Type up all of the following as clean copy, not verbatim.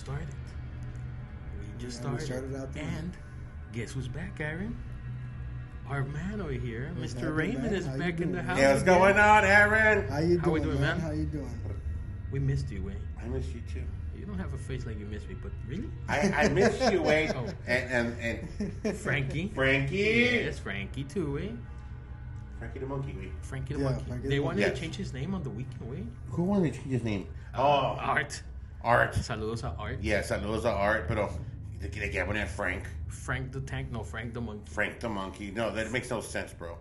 started. We started out there. And guess who's back, Aaron? Our man over here, Mr. Raymond, is back in the house. Yeah, what's going on, Aaron? How you doing, How we doing, man? How you doing? We missed you, Wayne. I miss you too. You don't have a face like you miss me, but really? I miss you, Wayne. Oh. And Frankie. Frankie. Yes, Frankie too, Wayne. Frankie the Monkey, Wayne. Frankie the Monkey. Frankie They the wanted Monkey. to change his name on the weekend, Wayne. Who wanted to change his name? Art. Art. Saludos a Art. Yeah, saludos a Art, pero le quiere poner Frank. Frank the Tank. No, Frank the Monkey. Frank the Monkey. No, that makes no sense, bro.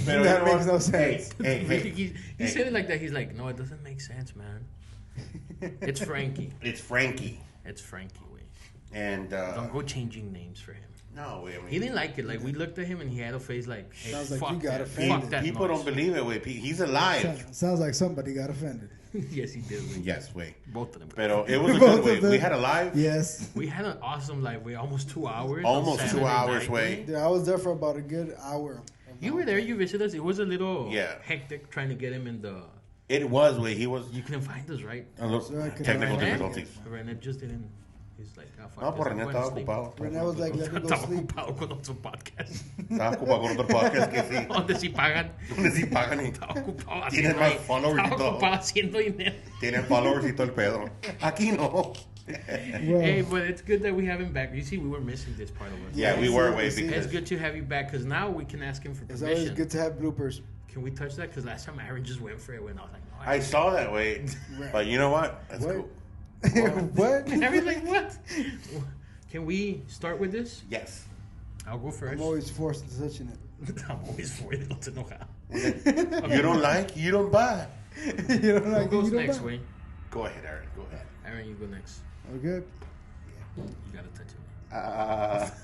That makes no sense. He said it like that. He's like, no, it doesn't make sense, man. It's Frankie. It's Frankie. It's Frankie, Wayne. And don't go changing names for him. no, wait. I mean, He didn't like it. Like, we looked at him and he had a face like, hey, Sounds like fuck you got that. offended. Fuck that people noise. don't believe it, wait. He's alive. Sounds like somebody got offended. Yes, he did. Wayne. Yes, wait. Both of them. Pero it was a Both good of way. We them. had a live. Yes. We had an awesome live. We almost 2 hours. Almost on 2 Saturday hours, night, Wayne. Yeah, I was there for about a good hour. You were there. You visited us. It was a little Yeah. hectic trying to get him in the. It was, wait. He was You couldn't find us, right? So I could- technical René? difficulties. René just didn't. He's like, oh, fuck No, this, por I'm René going to estaba sleep. ocupado. René was like, let me go Estaba sleep. ocupado con otro podcast. Estaba ocupado con otro podcast que sí. Donde sí pagan. Donde sí pagan y Estaba ocupado tienen haciendo. más followers y Estaba todo. ocupado haciendo dinero. Tienen followers y todo el pedo. Aquí no. Well, Hey, but it's good that we have him back. You see, we were missing this part of us. Yeah, we were, wait, It's because It's good to have you back because now we can ask him for it's always permission. good to have bloopers. Can we touch that? Because last time Aaron just went for it when I was like, no. I saw that, wait. But you know what? That's What? cool. What? Aaron's like, what? Can we start with this? Yes. I'll go first. I'm always forced into touching it. I'm always for it. No te enoja. You don't like, you don't buy. You don't like Who it, goes you don't next, buy. Wayne? Go ahead, Aaron. Go ahead. Aaron, you go next. Oh, good. You gotta touch it.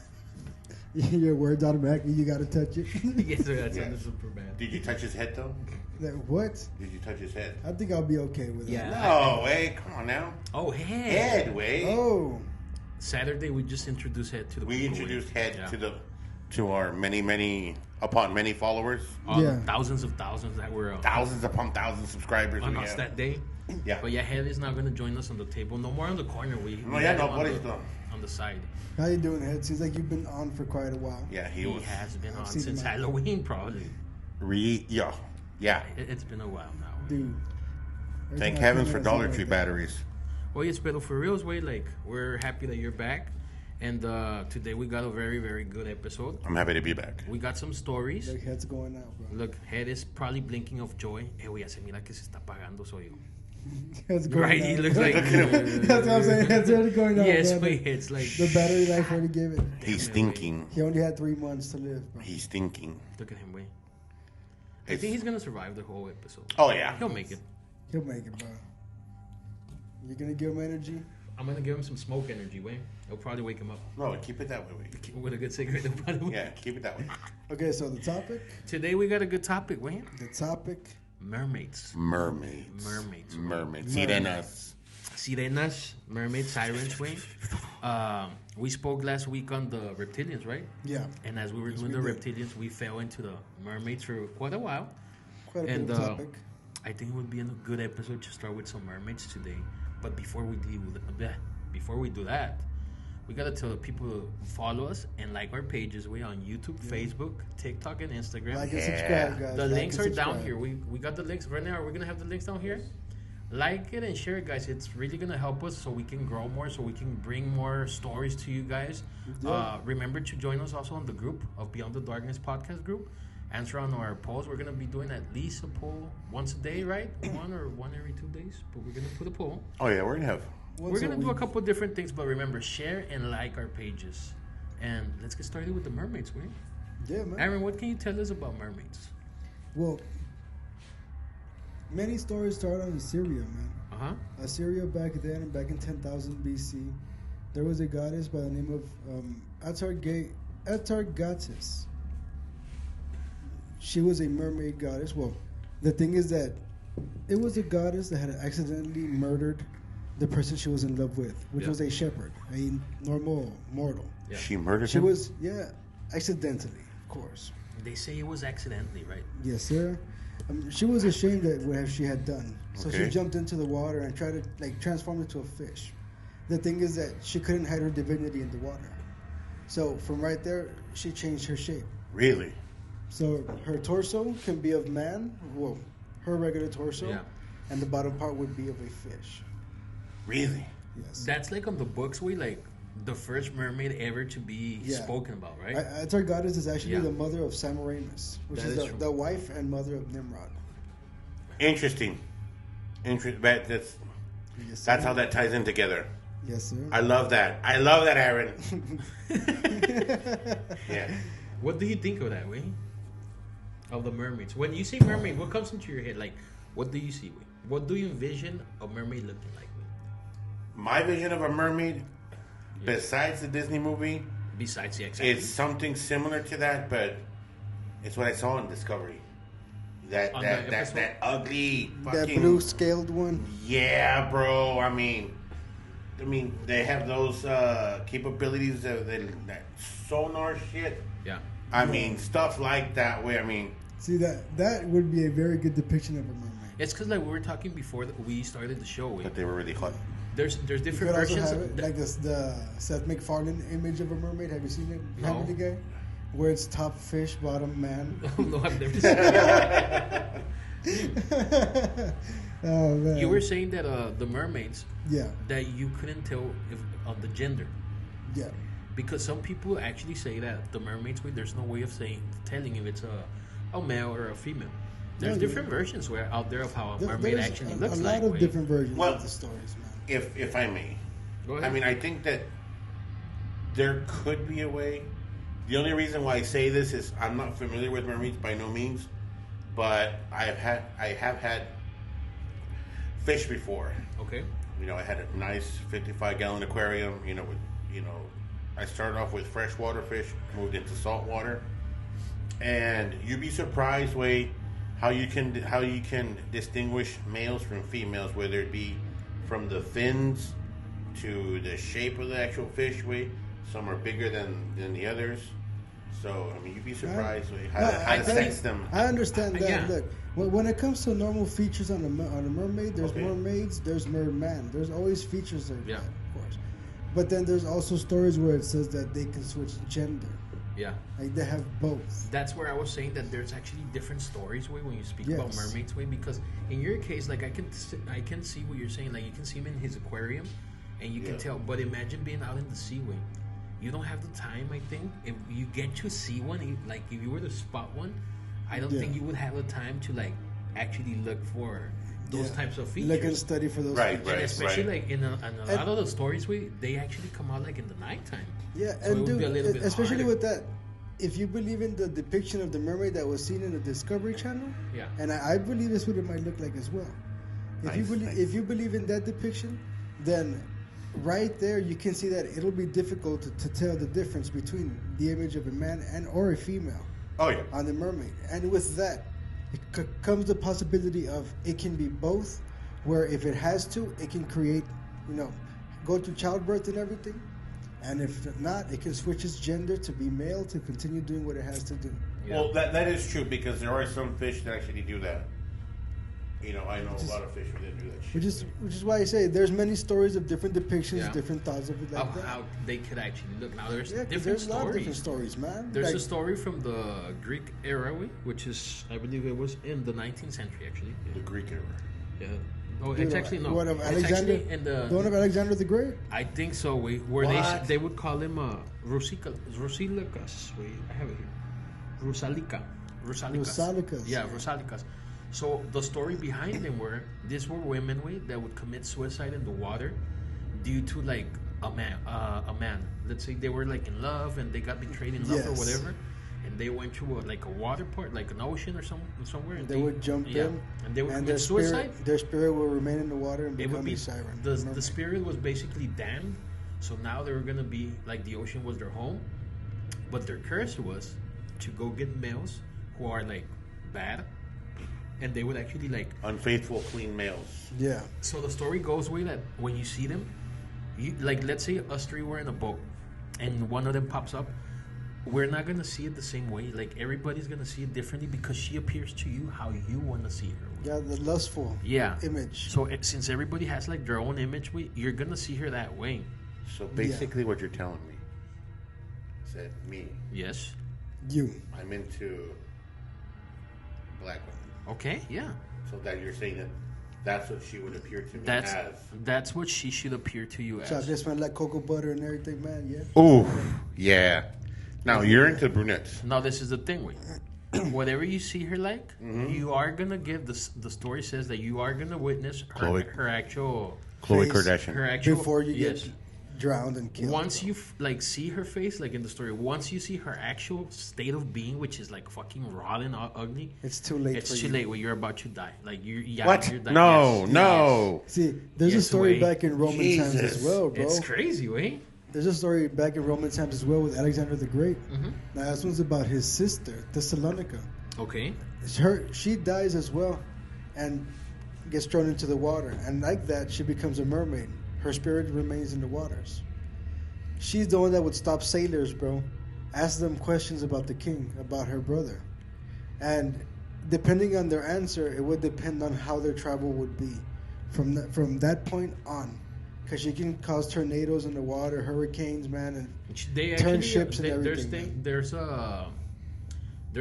Your words automatically, you gotta touch it. Yes, sir, that Yeah. sounded super bad. Did you touch his head, though? Like, what? Did you touch his head? I think I'll be okay with Yeah. that. No, wait. Come on now. Oh, Head. Head, wait. Oh. Saturday, we just introduced Head to the We people, introduced Wayne. Head Yeah. to our many followers. All Yeah. the thousands of thousands that were Thousands upon thousands of subscribers. on we us have. that day. Yeah. But yeah, Head is now going to join us on the table. No more on the corner. We No, got yeah, him no, on what the- is the... on the side. How you doing, Head? Seems like you've been on for quite a while. Yeah, He he was... has been on seen since him on- Halloween, probably. Yeah. It's been a while now. Dude. Every Thank time I heavens come for in, I Dollar see Tree like that. batteries. Well, yes, pero for reals, way like we're happy that you're back, and today we got a very good episode. I'm happy to be back. We got some stories. Like, Head's going out, bro. Look, Head is probably blinking of joy. Güey, ya se mira que se está apagando, soy yo. Head's going Right? out. He looks like. That's what I'm saying. Head's already going out. Yes, man. wait, it's like. The battery life already gave it. He's thinking. He only had 3 months to live, bro. He's thinking. Look at him, wait. I think he's gonna survive the whole episode. Oh, yeah. He'll make it. He'll make it, bro. You're gonna give him energy? I'm gonna give him some smoke energy, Wayne. It'll probably wake him up No, keep it that way. Wait. with a good cigarette. It'll probably- Yeah, keep it that way. Okay, so the topic? Today we got a good topic, Wayne. The topic. Mermaids. Mermaids. Mermaids. Sirenas. Sirenas, mermaids, sirens, Wayne. We spoke last week on the reptilians, right? Yeah. And as we were doing we the did. reptilians, we fell into the mermaids for quite a while. Quite a And bit of topic. I think it would be a good episode to start with some mermaids today. But before we do that, we gotta tell the people to follow us and like our pages. We on YouTube, Facebook, TikTok, and Instagram. Like and Yeah. subscribe, guys. The Like links and are down subscribe. here. We got the links right now. Are we gonna have the links down here? Like it and share it, guys. It's really gonna help us so we can grow more, so we can bring more stories to you guys. Yeah. Remember to join us also on the group of Beyond the Darkness podcast group. Answer on our polls. We're gonna be doing at least a poll once a day, right? one every 2 days. But we're gonna put a poll. Oh, yeah, we're going to have... Once We're gonna do a week. couple different things, but remember, share and like our pages. And let's get started with the mermaids, right? Yeah, man. Aaron, what can you tell us about mermaids? Well, many stories start on Assyria, man. Uh-huh. Assyria back then, back in 10,000 BC, there was a goddess by the name of Atargatis. She was a mermaid goddess. Well, the thing is that it was a goddess that had accidentally murdered the person she was in love with, which was a shepherd, a normal mortal. Yeah. She murdered She him? was, accidentally, of course. They say it was accidentally, right? Yes, sir. She was ashamed at what she had done, so Okay. she jumped into the water and tried to transform into a fish. the thing is that she couldn't hide her divinity in the water. So from right there, she changed her shape. Really? So her torso can be of man, well, her regular torso, Yeah. and the bottom part would be of a fish. Really? Yes. That's like on the books way, like the first mermaid ever to be Yeah. spoken about, right? Our goddess is actually Yeah. the mother of Semiramis, which That is is true. the wife and mother of Nimrod. Interesting. That's Yes, that's sir. how that ties in together. Yes, sir. I love that. I love that, Aaron. Yeah. What do you think of that, way? Of the mermaids. When you say mermaid, what comes into your head? Like, what do you see, way? What do you envision a mermaid looking like, way? My vision of a mermaid, besides the Disney movie, Besides the X. it's something similar to that, but it's what I saw in Discovery. That On that the that, episode? that ugly That fucking blue scaled one. Yeah, bro. I mean, they have those capabilities of that sonar shit. Yeah. I mean, stuff like that. Way, I mean, See, that would be a very good depiction of a mermaid. It's because, like, we were talking before that we started the show, way. but they were really hot. There's You could different also versions. have Of it, like the Seth MacFarlane image of a mermaid. Have you seen it? No. Family Guy? Where it's top fish, bottom man. No, I've never seen that. Oh, man. You were saying that the mermaids, Yeah, that you couldn't tell if of the gender. yeah. Because some people actually say that the mermaids, there's no way of telling if it's a male or a female. There's No, different versions out there of how a mermaid There's actually a looks lot like. of way. different versions Well- of the stories, man. If I may, Go ahead. I mean, I think that there could be a way. The only reason why I say this is I'm not familiar with mermaids by no means, but I have had fish before. Okay. You know, I had a nice 55-gallon aquarium. I started off with freshwater fish, moved into saltwater, and you'd be surprised, way how you can distinguish males from females, whether it be from the fins to the shape of the actual fish. Way some are bigger than the others. So I mean, you'd be surprised way how to sense them. I understand that. Yeah. Look, when it comes to normal features on a mermaid, there's Okay. mermaids, there's merman. There's always features of Yeah. that, of course. But then there's also stories where it says that they can switch gender. Yeah. Like they have both. That's where I was saying that there's actually different stories, way, when you speak about Yes. mermaids, way, because in your case, like, I can see what you're saying. Like, you can see him in his aquarium, and you can Yeah. tell. But imagine being out in the sea, way. You don't have the time, I think. If you get to see one, like, if you were to spot one, I don't Yeah. think you would have the time to, like, actually look for those Yeah. types of features. Look and study for those. Right, features. And right. especially like in a And- lot of the stories, they actually come out like in the nighttime. Yeah, So it and would be a little bit especially harder. with that, if you believe in the depiction of the mermaid that was seen in the Discovery Channel, Yeah. and I believe this what it might look like as well. Nice. If you believe in that depiction, then right there you can see that it'll be difficult to tell the difference between the image of a man and or a female Oh yeah. on the mermaid. And with that, it comes the possibility of it can be both, where if it has to, it can create, go through childbirth and everything. And if not, it can switch its gender to be male to continue doing what it has to do. Yeah. Well, that is true because there are some fish that actually do that. I know a lot of fish that do that shit. Which is why I say there's many stories of different depictions, Yeah. different thoughts of it like Of that. how they could actually look. Now there's Yeah, 'cause different there's a lot of stories. different stories, man. There's Like, a story from the Greek era, which is, I believe it was in the 19th century, actually. The Greek era. Yeah. Oh, dude, it's actually no. One of It's Alexander, actually in the one of Alexander the Great. I think so. Where What? they would call him Rusilicus. Wait, I have it here. Rusalicus. Rusalicus. Yeah, Rusalicus. So the story behind them these were women that would commit suicide in the water due to like a man. Let's say they were like in love and they got betrayed in love or Yes. whatever, and they went to a water port, like an ocean or somewhere. And They would jump in, and they would and commit suicide. their spirit will remain in the water and It become would be a siren. the mermaid. spirit was basically damned, so now they were gonna be like the ocean was their home, but their curse was to go get males who are like bad, and they would actually like. Unfaithful, clean males. Yeah. So the story goes way that when you see them, like let's say us three were in a boat, and one of them pops up. we're not gonna see it the same way. Like everybody's gonna see it differently because she appears to you how you want to see her. Yeah, the lustful image. So since everybody has like their own image, you're gonna see her that way. So basically, what you're telling me, said me. Yes. I'm into black women. Okay. Yeah. So that you're saying that that's what she would appear to me as. That's what she should appear to you as. Chocolate smell like cocoa butter and everything, man. Yeah. Oh, yeah. Now you're into brunettes. Now this is the thing, wait. Whatever you see her like, you are gonna give the story says that you are gonna witness her actual Khloe Kardashian. Her actual before you get drowned and killed. Once you see her face, like in the story, once you see her actual state of being, which is like fucking rotten, ugly, it's too late. It's too late when you're about to die. Like you're what? You're dying. No, yes. no. Yes. See, there's a story back in Roman times as well, bro. It's crazy, wait. There's a story back in Roman times as well with Alexander the Great. Mm-hmm. Now this one's about his sister, Thessalonica. Okay. She dies as well, and gets thrown into the water, and like that, she becomes a mermaid. Her spirit remains in the waters. She's the one that would stop sailors, bro, ask them questions about the king, about her brother, and depending on their answer, it would depend on how their travel would be from that point on. Because she can cause tornadoes in the water, hurricanes, man, and turn ships and everything. There's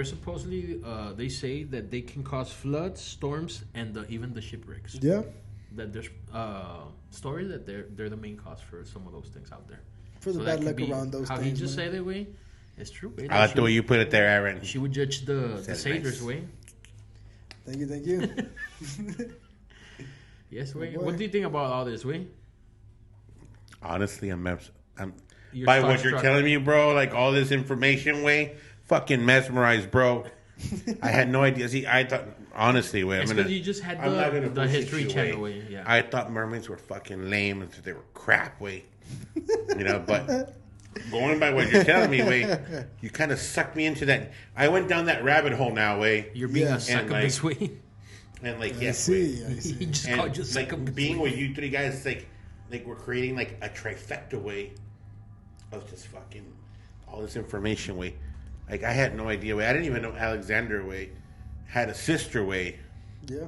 supposedly they say that they can cause floods, storms, and even the shipwrecks. Yeah. That there's stories that they're the main cause for some of those things out there. For the bad luck around those how things. How he just said it, way, it's true. I like the way you put it there, Aaron. She would judge the sailors, way. Thank you. Yes, way. What do you think about all this, way? Honestly, I'm by what you're telling me, bro. Like all this information, way, fucking mesmerized, bro. I had no idea. See, I thought honestly, way. You just had the History Channel, way. Yeah. I thought mermaids were fucking lame and they were crap, way. You know, but going by what you're telling me, way, you kind of sucked me into that. I went down that rabbit hole now, way. You're being a succubus, way. And like, yes, I see. He just called you like being with you three guys, like we're creating like a trifecta way of just fucking all this information way. Like I had no idea way. I didn't even know Alexander way had a sister way. Yeah.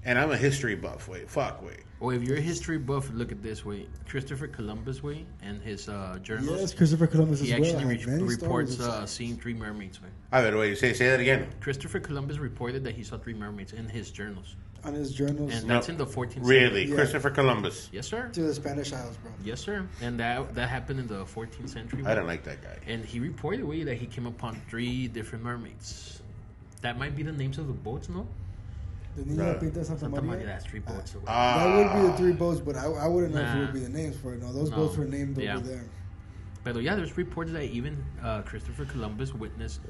And I'm a history buff way. Fuck way. Well, if you're a history buff, look at this way. Christopher Columbus way and his journals. Yes, Christopher Columbus as well. He actually reports seeing 3 mermaids way. I bet way. Say that again. Christopher Columbus reported that he saw 3 mermaids in his journals. On his journals. And that's in the 14th century. Really? Yeah. Christopher Columbus? Yes, sir. To the Spanish Isles, bro. Yes, sir. And that happened in the 14th century. I don't like that guy. And he reported way that he came upon 3 different mermaids. That might be the names of the boats, no? The Niña Pinta Santa Maria. That's 3 boats. That would be the 3 boats, but I wouldn't know if it would be the names for it. No, those boats were named over there. But yeah, there's reports that even Christopher Columbus witnessed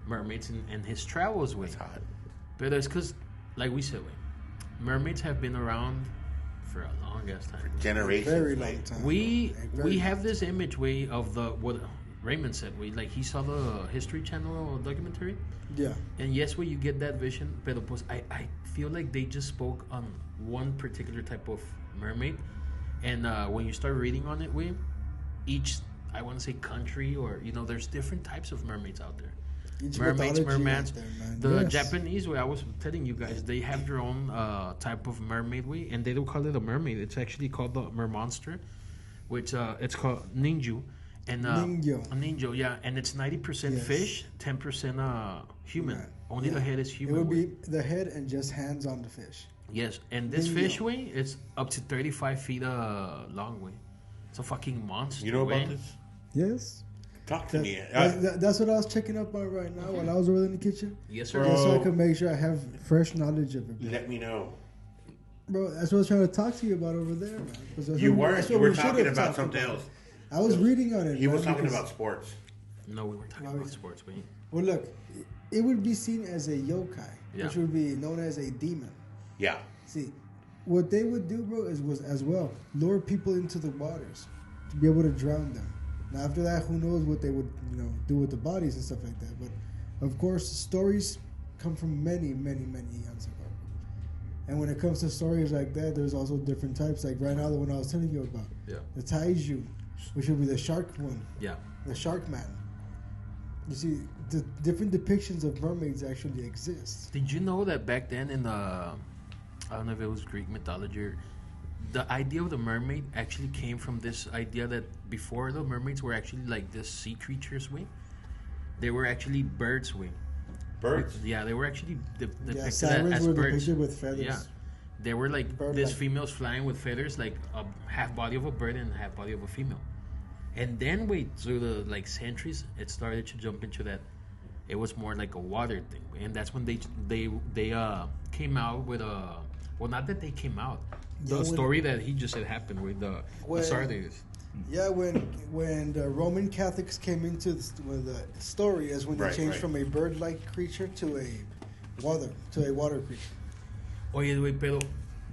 mermaids in his travels way. Hot. But it's because, like we said, mermaids have been around for a long ass time. For generations. Very long time. We have this image way of what Raymond said. Like he saw the History Channel documentary. Yeah. And yes, you get that vision, pero pues I feel like they just spoke on one particular type of mermaid. And when you start reading on it, each, I want to say country or, there's different types of mermaids out there. Mermaids, mermans. The Japanese way, I was telling you guys, they have their own type of mermaid way, and they don't call it a mermaid. It's actually called the mermonster, which it's called ninju. And ninjo, yeah, and it's 90% fish, 10% human. Yeah. Only the head is human. It would be the head and just hands on the fish. Yes, and this fish way, it's up to 35 feet long way. It's a fucking monster. You know about this? Yes. Talk to me. That's what I was checking up on right now while I was over in the kitchen. Yes, sir. Just so I could make sure I have fresh knowledge of it. Let me know. Bro, that's what I was trying to talk to you about over there, man. You were talking about something else. I was reading on it. He was talking about sports. No, we weren't talking about sports. Well, look, it would be seen as a yokai, which would be known as a demon. Yeah. See, what they would do, bro, was as well lure people into the waters to be able to drown them. Now, after that, who knows what they would, do with the bodies and stuff like that. But of course, stories come from many, many, many eons ago. And when it comes to stories like that, there's also different types. Like right now, the one I was telling you about, the taiju, which would be the shark one. Yeah. The shark man. You see, the different depictions of mermaids actually exist. Did you know that back then in the, I don't know if it was Greek mythology, the idea of the mermaid actually came from this idea that before the mermaids were actually like this sea creatures, way. They were actually birds, way. Birds? Yeah, they were actually depicted sirens as were birds. depicted with feathers. Yeah. They were like Bird-like. these females flying with feathers, like a half body of a bird and half body of a female. And then, through the like centuries, it started to jump into that. It was more like a water thing, and that's when they came out with a. Well, not that they came out. The story that he just said happened with the Sardius. Yeah, when the Roman Catholics came into with the story, is when they changed from a bird-like creature to a water creature. Oye, güey, pero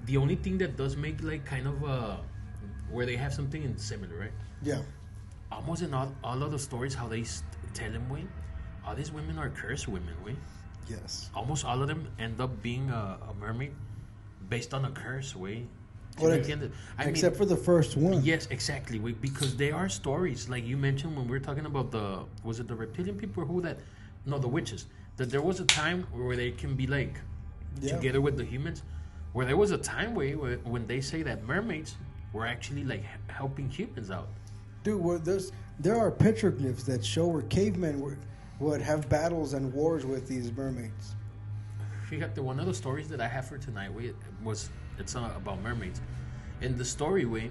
the only thing that does make like kind of where they have something in similar, right? Yeah. Almost in all of the stories, how they tell them, way, all these women are cursed women, way. Yes. Almost all of them end up being a mermaid based on a curse, way. Well, except for the first one. Yes, exactly, way, because they are stories. Like you mentioned when we were talking about was it the reptilian people or the witches. That there was a time where they can be like together with the humans. Where there was a time when they say that mermaids were actually like helping humans out. Dude, there are petroglyphs that show where cavemen would have battles and wars with these mermaids. Fíjate, one of the stories that I have for tonight, it's about mermaids. In the story,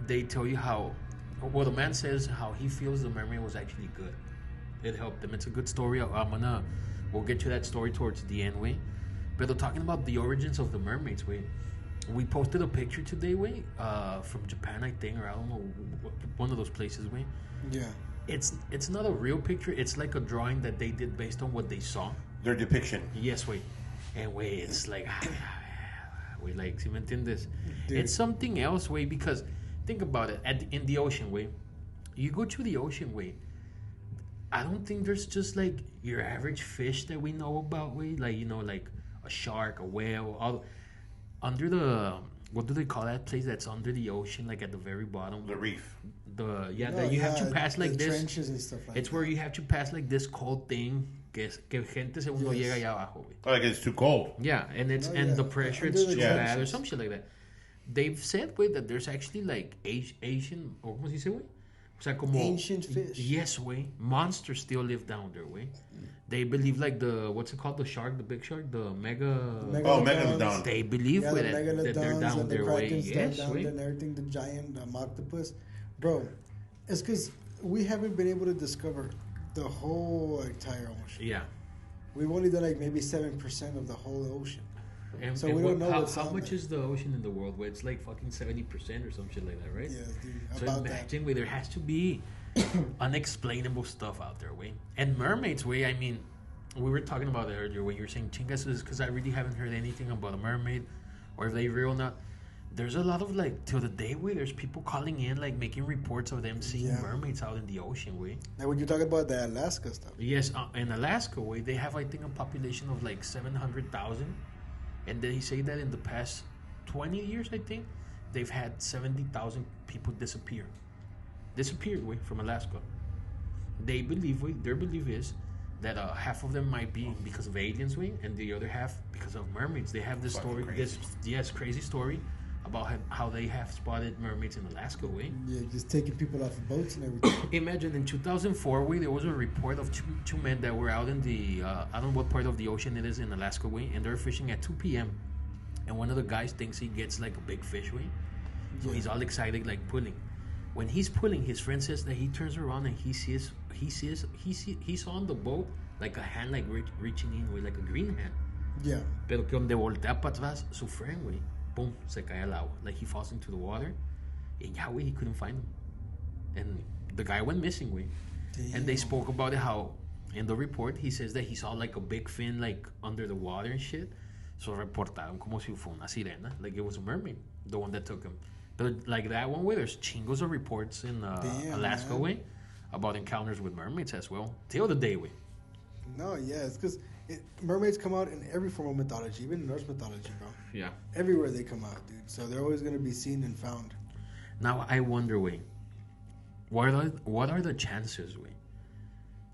they tell you how, well, the man says how he feels the mermaid was actually good. It helped him. It's a good story. We'll get to that story towards the end, But they're talking about the origins of the mermaids, We posted a picture today, from Japan, I think, or I don't know, one of those places, Yeah. It's not a real picture. It's like a drawing that they did based on what they saw. Their depiction. Yes, and it's like, like, si me entiendes? Dude. It's something else, because think about it. In the ocean, you go to the ocean, I don't think there's just like your average fish that we know about, like, like a shark, a whale, under the, what do they call that place that's under the ocean, like at the very bottom? The reef. That you have to pass like this. Trenches and stuff like it's that. Where you have to pass like this cold thing que gente según no llega allá abajo, Like it's too cold. Yeah, and the pressure it's too bad or some shit like that. They've said, that there's actually like Asian, or ¿cómo se dice, O sea, como ancient fish. Yes, monsters still live down there, They believe like what's it called, the shark, the big shark, the megalodon. They believe the that they're down and there, Yes, and everything, the giant octopus. Bro, it's because we haven't been able to discover the whole entire ocean. Yeah. We've only done like maybe 7% of the whole ocean. And, so we don't know how much is the ocean in the world? Where it's like fucking 70% or some shit like that, right? Yeah, dude. So About imagine there has to be unexplainable stuff out there, And mermaids, I mean, we were talking about it earlier when you were saying chingas, is because I really haven't heard anything about a mermaid or if they real or not. There's a lot of like till the day there's people calling in, like making reports of them seeing mermaids out in the ocean, Now when you're talking about the Alaska stuff. Yes, in Alaska, they have, I think, a population of like 700,000, and they say that in the past 20 years, I think, they've had 70,000 people disappeared, from Alaska. They believe, their belief is that half of them might be because of aliens, and the other half because of mermaids. They have this story, crazy story about how they have spotted mermaids in Alaska, Yeah, just taking people off of boats and everything. Imagine in 2004, there was a report of two men that were out in the, I don't know what part of the ocean it is in Alaska, and they're fishing at 2 p.m. And one of the guys thinks he gets like a big fish, So he's all excited, like pulling. When he's pulling, his friend says that he turns around and he saw on the boat like a hand like reaching in, like a green hand. Yeah. Pero que donde voltea para atrás, su friend, boom, se cae al agua. Like he falls into the water, and he couldn't find him. And the guy went missing, Damn. And they spoke about it, how in the report he says that he saw like a big fin like under the water and shit. So reportaron como si fue una sirena, like it was a mermaid, the one that took him. But like that one, there's chingos of reports in Alaska, about encounters with mermaids as well. Till the day, No, yeah, it's because mermaids come out in every form of mythology, even Norse mythology, bro. Yeah. Everywhere they come out, dude. So they're always going to be seen and found. Now I wonder, what are the chances,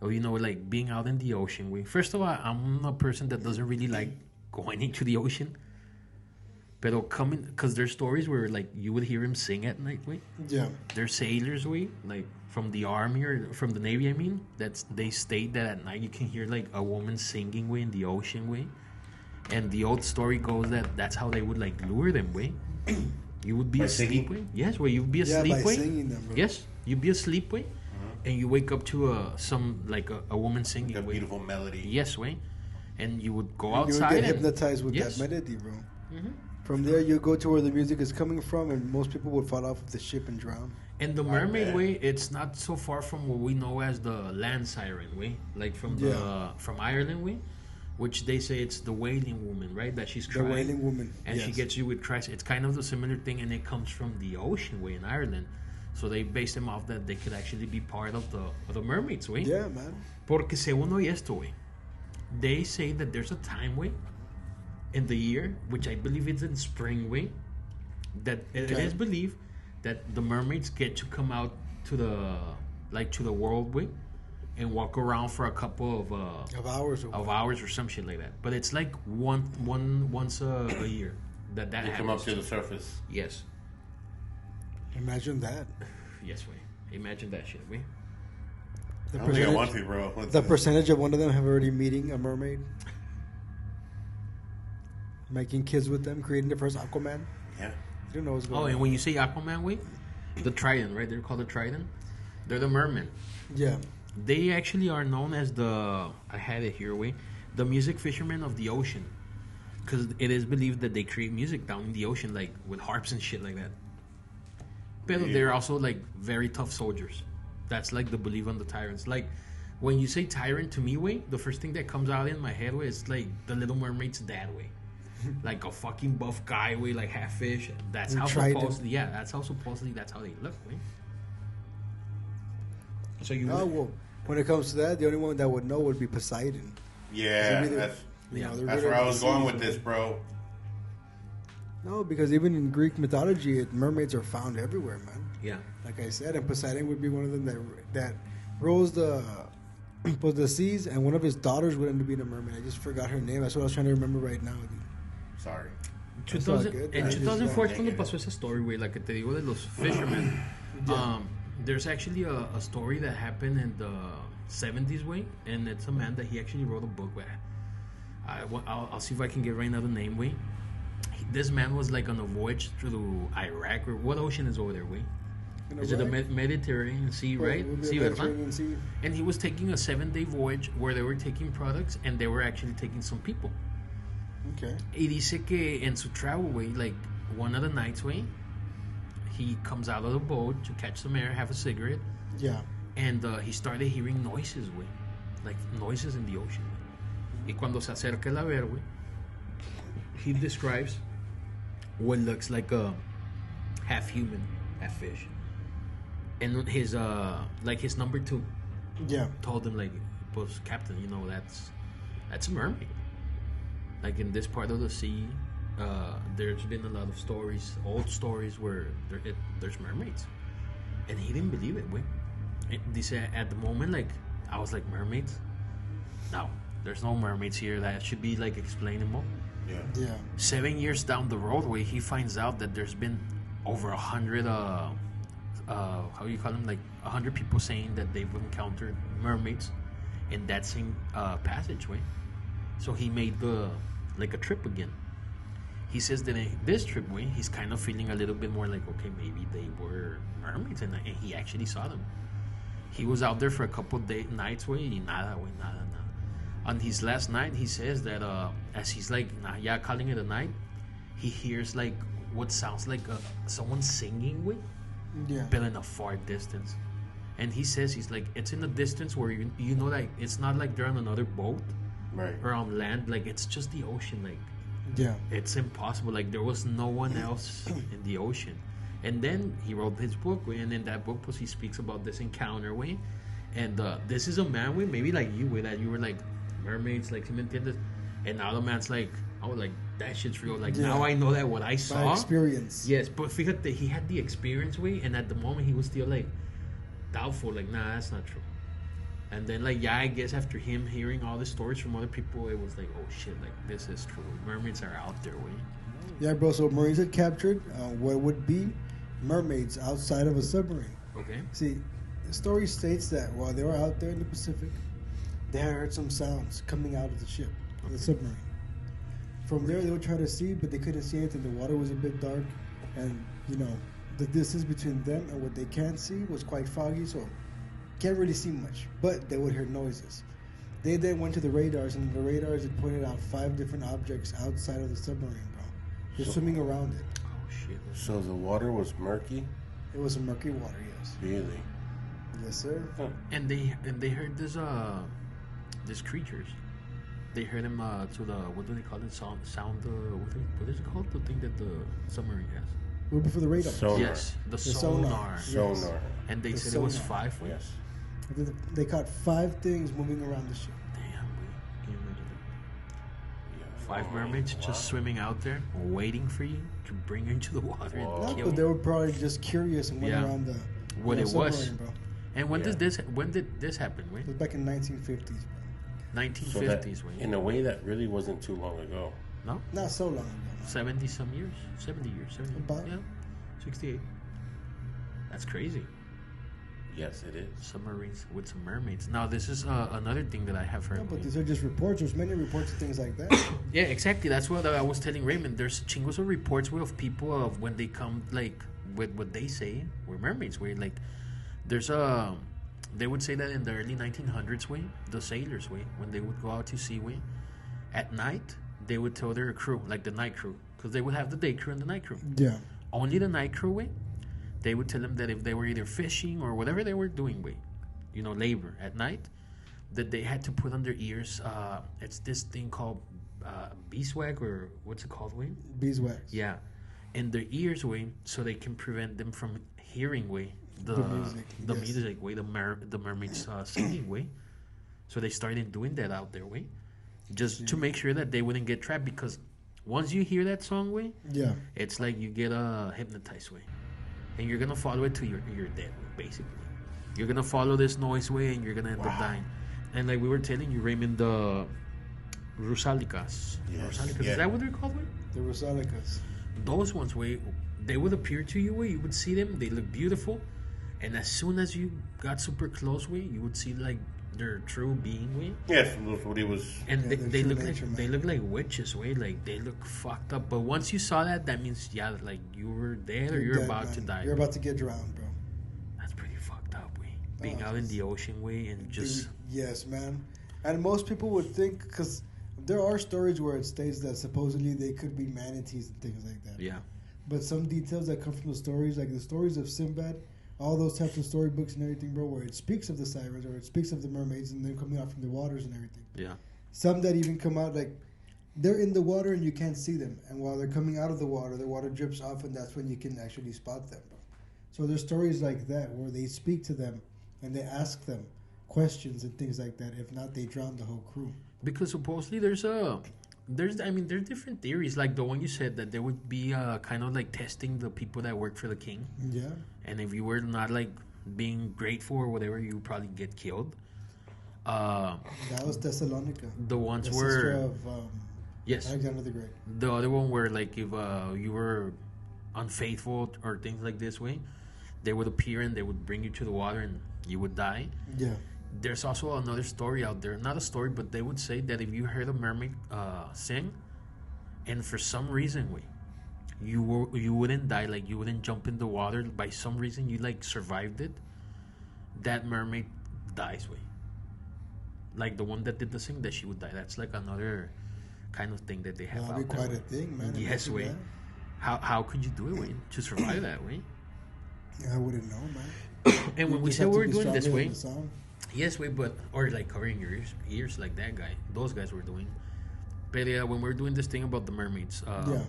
of, you know, like being out in the ocean. Way. First of all, I'm a person that doesn't really like going into the ocean. Pero coming, because there's stories where like you would hear him sing at night. Way. Yeah. There's sailors, way, like from the army or from the navy. I mean, they state that at night you can hear like a woman singing way in the ocean way. And the old story goes that that's how they would like lure them. Way. You would be asleep. Way. Yes, way. You'd be asleep. Yeah, by way. singing them. Bro. Yes, you'd be asleep. Way. And you wake up to a woman singing. Like a beautiful melody. Yes, way. And you would go You outside. would get hypnotized with yes. that melody, bro. Mm-hmm. From there, you go to where the music is coming from, and most people would fall off the ship and drown. And the mermaid way, it's not so far from what we know as the land siren way, like from from Ireland way, which they say it's the wailing woman, right? That she's crying. The wailing woman, and she gets you with Christ. It's kind of the similar thing, and it comes from the ocean way in Ireland. So they based them off that they could actually be part of the mermaids way. Yeah, man. Porque según oí esto way, they say that there's a time way in the year, which I believe it's in spring way, that it is believed that the mermaids get to come out to the world way and walk around for a couple of hours or some shit like that. But it's like once a year that they happens. Come up to the surface. Yes. Imagine that. Yes, way. Imagine that shit, way. The I don't think I want to, bro. The percentage of one of them have already meeting a mermaid, making kids with them, creating the first Aquaman. Yeah. You don't know what's going on. Oh, and when you say Aquaman, way, the Trident, right? They're called the Trident. They're the mermen. Yeah. They actually are known as I had it here, way, the music fishermen of the ocean. Because it is believed that they create music down in the ocean, like with harps and shit like that. But they're also like very tough soldiers. That's like the belief on the tyrants. Like when you say tyrant to me, way, the first thing that comes out in my head, way, is like the Little Mermaid's dad, way. Like a fucking buff guy, way, like half fish. That's how supposedly, that's how they look, way. So you. Oh well, when it comes to that, the only one that would know would be Poseidon. Yeah, that's where I was going with this, bro. No, because even in Greek mythology, mermaids are found everywhere, man. Yeah. Like I said, and Poseidon would be one of them that rules the seas, and one of his daughters would end up being a mermaid. I just forgot her name. That's what I was trying to remember right now, dude. Sorry. En 2004 cuando pasó esa story, güey, la que te digo de los fishermen. There's actually a story that happened in the 70s, way, and it's a man that he actually wrote a book, way. I'll see if I can get right now the name, way. This man was like on a voyage through Iraq, or what ocean is over there, way? Is it the Mediterranean Sea, right? Mediterranean Sea. And he was taking a 7-day voyage where they were taking products and they were actually taking some people. Okay. Y dice que en su travel, way, like one of the nights, way, he comes out of the boat to catch some air, have a cigarette. Yeah. And he started hearing noises, way, like noises in the ocean. Way. Y cuando se acerca el ver, way, he describes what looks like a half human, half fish. And his number 2 told him, like, pues, Captain, you know, that's a mermaid. Like in this part of the sea, there's been a lot of stories, old stories where there's mermaids. And he didn't believe it, way. Dice, at the moment, like, I was like, mermaids? No, there's no mermaids here. That should be like explainable. Yeah. 7 years down the road, way, he finds out that there's been over 100 how do you call them, like 100 people saying that they've encountered mermaids in that same passageway. So he made a trip again. He says that in this trip, way, he's kind of feeling a little bit more like, okay, maybe they were mermaids, and he actually saw them. He was out there for a couple nights, way, y nada. On his last night, he says that as he's like, calling it a night, he hears like what sounds like someone singing, way, but in a far distance. And he says, he's like, it's in a distance where you know, like, it's not like they're on another boat, right, or on land, like it's just the ocean, like, it's impossible, like there was no one else in the ocean. And then he wrote his book, way, and in that book, he speaks about this encounter, way, and this is a man, way, maybe like you, way, that you were like, mermaids, like, and now the man's like, oh, like, that shit's real, like, now I know that what I saw, by experience. Yes, but fíjate, he had the experience, way, and at the moment he was still like doubtful, like, nah, that's not true. And then, like, yeah, I guess after him hearing all the stories from other people, it was like, oh shit, like, this is true. Mermaids are out there, way. Yeah, bro. So Marines had captured what would be mermaids outside of a submarine. Okay. See, the story states that while they were out there in the Pacific, they had heard some sounds coming out of the ship, the submarine. From there, they would try to see, but they couldn't see anything. The water was a bit dark, and the distance between them and what they can see was quite foggy, so can't really see much. But they would hear noises. They then went to the radars, and the radars had pointed out 5 different objects outside of the submarine, bro. They're swimming around it. Oh shit. So the water was murky? It was a murky water, yes. Really? Yes, sir. Huh. And they heard these creatures. They heard them to the, what do they call it? Sound. What is it called? The thing that the submarine has. Well, before the radar. Sonar. Yes, the sonar. Yes. Sonar. And they The said it was sonar. 5. Wait. Yes. They caught 5 things moving around the ship. Damn, wait. Can you imagine that? Yeah. 5 mermaids Wow. just swimming out there, waiting for you to bring you into the water Whoa. and No, kill but they you. were probably just curious and went Yeah. around the What it was. submarine, bro. And when Yeah. did this happen? Wait, It was back in 1950s, bro. 1950s. So wait, in a way, that really wasn't too long ago. no, Not so long ago. 70 some years, 70 years, 70. About. Yeah, 68. That's crazy. Yes, it is. Submarines with some mermaids. Now this is another thing that I have heard. No, but wait. these are just reports. There's many reports of things like that. Yeah, exactly. That's what I was telling Raymond. There's chingos of reports of people of when they come, like, with what they say were mermaids. Where, like, there's they would say that in the early 1900s, way, the sailors, way, when they would go out to sea, way, at night, they would tell their crew, like the night crew, because they would have the day crew and the night crew. Yeah. Only the night crew, way, they would tell them that if they were either fishing or whatever they were doing, way, labor at night, that they had to put on their ears, it's this thing called beeswax, or what's it called, way? Beeswax. Yeah, in their ears, way, so they can prevent them from hearing, way, the music, yes. music, way, the mermaids singing, way. So they started doing that out there, way, just to make sure that they wouldn't get trapped. Because once you hear that song, way, Yeah. it's like you get hypnotized, way, and you're gonna follow it till you're dead, way, basically. You're gonna follow this noise, way, and you're gonna end up dying. And like we were telling you, Raymond, the Rusalicas. Yes. Rusalicas, Yeah. is that what they're called, way? The Rosalicas. Those ones, way, they would appear to you, way, you would see them, they look beautiful, and as soon as you got super close, way, you would see like their true being, way, Yes, that's what he was. and Yeah, they, their they true look nature, like man. they look like witches, way, like they look fucked up. But once you saw that, that means like you were dead or you're dead, about man. to die. You're about to get drowned, bro. That's pretty fucked up, way. Being Oh, out in the ocean, way, and just Dude, yes, man. And most people would think, because there are stories where it states that supposedly they could be manatees and things like that. yeah, But some details that come from the stories, like the stories of Sinbad, all those types of storybooks and everything, bro, where it speaks of the sirens or it speaks of the mermaids and them coming out from the waters and everything. yeah, Some that even come out like they're in the water and you can't see them, and while they're coming out of the water drips off, and that's when you can actually spot them, bro. So there's stories like that where they speak to them and they ask them questions and things like that. If not, they drown the whole crew. because supposedly there's different theories, like the one you said that there would be kind of like testing the people that work for the king. Yeah. And if you were not like being grateful or whatever, you would probably get killed. That was Thessalonica. The ones The sister were of yes. Alexander the Great. The other one were like if you were unfaithful or things like this way, they would appear and they would bring you to the water and you would die. Yeah. There's also another story out there, not a story, but they would say that if you heard a mermaid sing, and for some reason, you wouldn't die, like you wouldn't jump in the water. By some reason, you like survived it. That mermaid dies, like the one that did the sing, that she would die. That's like another kind of thing that they have That'll be out there. quite a thing, man. Yes, Imagine way. that. How could you do it, way, to survive that way? I wouldn't know, man. And when You we just said have we to were be doing this stronger way, than the song. yes, way, but or like covering your ears like that guy. Those guys were doing. But when we were doing this thing about the mermaids, Yeah.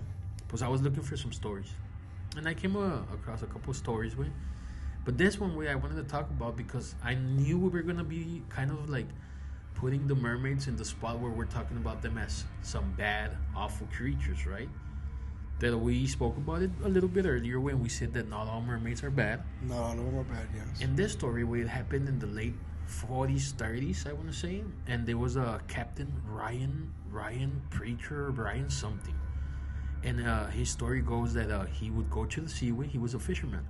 because I was looking for some stories, and I came across a couple of stories, way. But this one, way, I wanted to talk about because I knew we were gonna be kind of like putting the mermaids in the spot where we're talking about them as some bad, awful creatures, right? That we spoke about it a little bit earlier when we said that not all mermaids are bad. Not all of them are bad, yes. And this story, where it happened in the late 40s, 30s, I want to say, and there was a Captain Ryan Preacher, Ryan something, and his story goes that he would go to the seaway. He was a fisherman,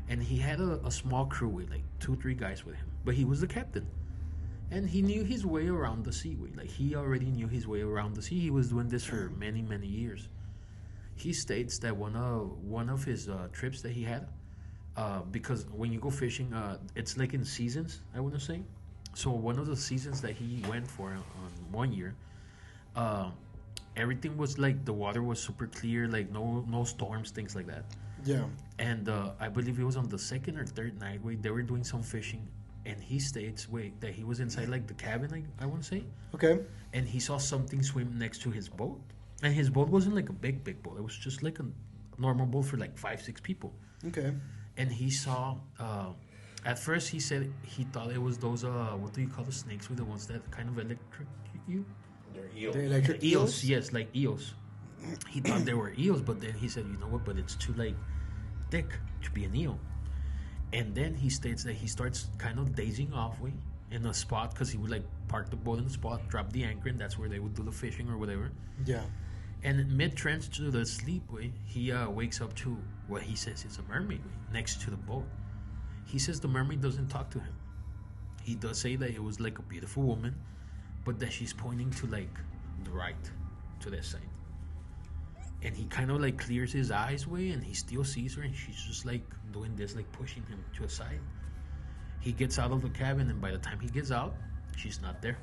and he had a small crew with like 2-3 guys with him, but he was the captain, and he knew his way around the seaway. Like he already knew his way around the sea. He was doing this for many years. He states that one of his trips that he had. Because when you go fishing, it's like in seasons, I want to say. So one of the seasons that he went for on one year, everything was like the water was super clear, like no storms, things like that. Yeah. And I believe it was on the second or third night where they were doing some fishing, and he states that he was inside like the cabin, I want to say. Okay. And he saw something swim next to his boat, and his boat wasn't like a big boat. It was just like a normal boat for like 5-6 people. Okay. And he saw, at first he said he thought it was those, what do you call the snakes with the ones that kind of electrocute you? They're eels. The electric eels? Yes, like eels. He thought they were eels, but then he said, you know what, but it's too like thick to be an eel. And then he states that he starts kind of dazing off in a spot, because he would like park the boat in the spot, drop the anchor, and that's where they would do the fishing or whatever. Yeah. And mid-trance to the sleep, he wakes up to what he says is a mermaid next to the boat. He says the mermaid doesn't talk to him. He does say that it was like a beautiful woman, but that she's pointing to like the right, to that side. And he kind of like clears his eyes and he still sees her, and she's just like doing this, like pushing him to a side. He gets out of the cabin, and by the time he gets out, she's not there.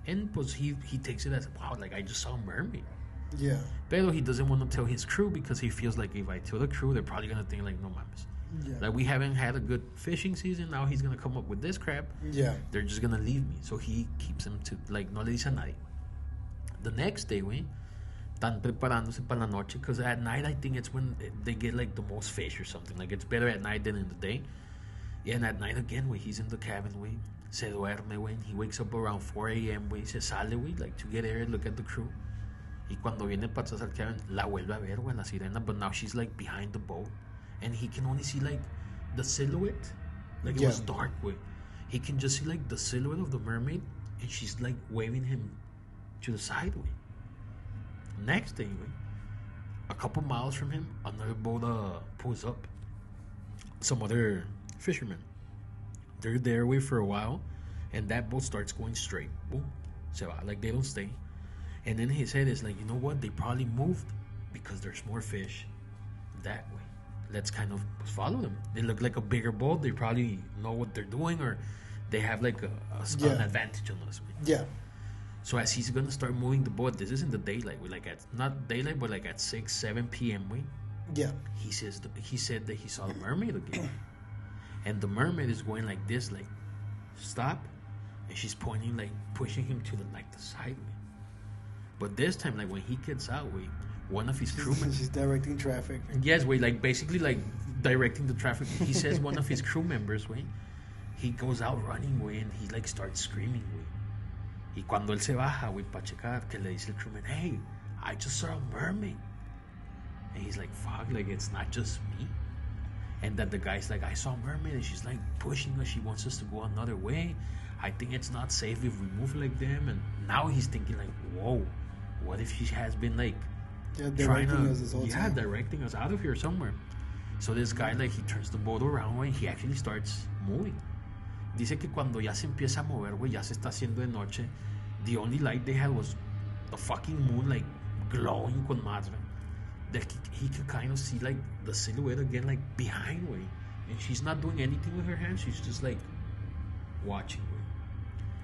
And pues he takes it as, wow, like I just saw a mermaid. Yeah. Pero he doesn't want to tell his crew, because he feels like if I tell the crew, they're probably going to think like, no mames. Yeah. Like we haven't had a good fishing season, now he's going to come up with this crap. Yeah. They're just going to leave me. So he keeps them to, like, no le dice a nadie. The next day, están preparándose para la noche, because at night I think it's when they get like the most fish or something. Like it's better at night than in the day. Yeah, and at night again, he's in the cabin, se duerme, and he wakes up around 4 a.m., se sale, like to get air, look at the crew. Y cuando viene para atrás al cabin, la vuelve a ver, la sirena, but now she's like behind the boat, and he can only see like the silhouette. Like it was dark, He can just see like the silhouette of the mermaid, and she's like waving him to the side, Next day, a couple miles from him, another boat pulls up. Some other fishermen. They're there for a while, and that boat starts going straight. Boom. Se va, like they don't stay. And then his head is like, you know what? They probably moved because there's more fish that way. Let's kind of follow them. They look like a bigger boat. They probably know what they're doing, or they have like an advantage on us. Yeah. So as he's gonna start moving the boat, this is in the daylight. Like at not daylight, but like at 6-7 p.m. Yeah. He said that he saw the mermaid again, and the mermaid is going like this, like stop, and she's pointing, like pushing him to the side. But this time, like when he gets out, one of his crewmen, she's directing traffic. Yes, like basically like directing the traffic. He says one of his crew members, he goes out running, and he like starts screaming, Y cuando él se baja, para checar, que le dice el crewman, hey, I just saw a mermaid. And he's like, fuck, like it's not just me. And that the guy's like, I saw a mermaid, and she's like pushing us. She wants us to go another way. I think it's not safe if we move like them. And now he's thinking like, whoa, what if she has been like directing us this whole time? Directing us out of here somewhere. So this guy, like, he turns the boat around, and he actually starts moving. Dice que cuando ya se empieza a mover, ya se está haciendo de noche, the only light they had was a fucking moon, like, glowing con madre. That he could kind of see, like, the silhouette again, like, behind, And she's not doing anything with her hands. She's just, like, watching,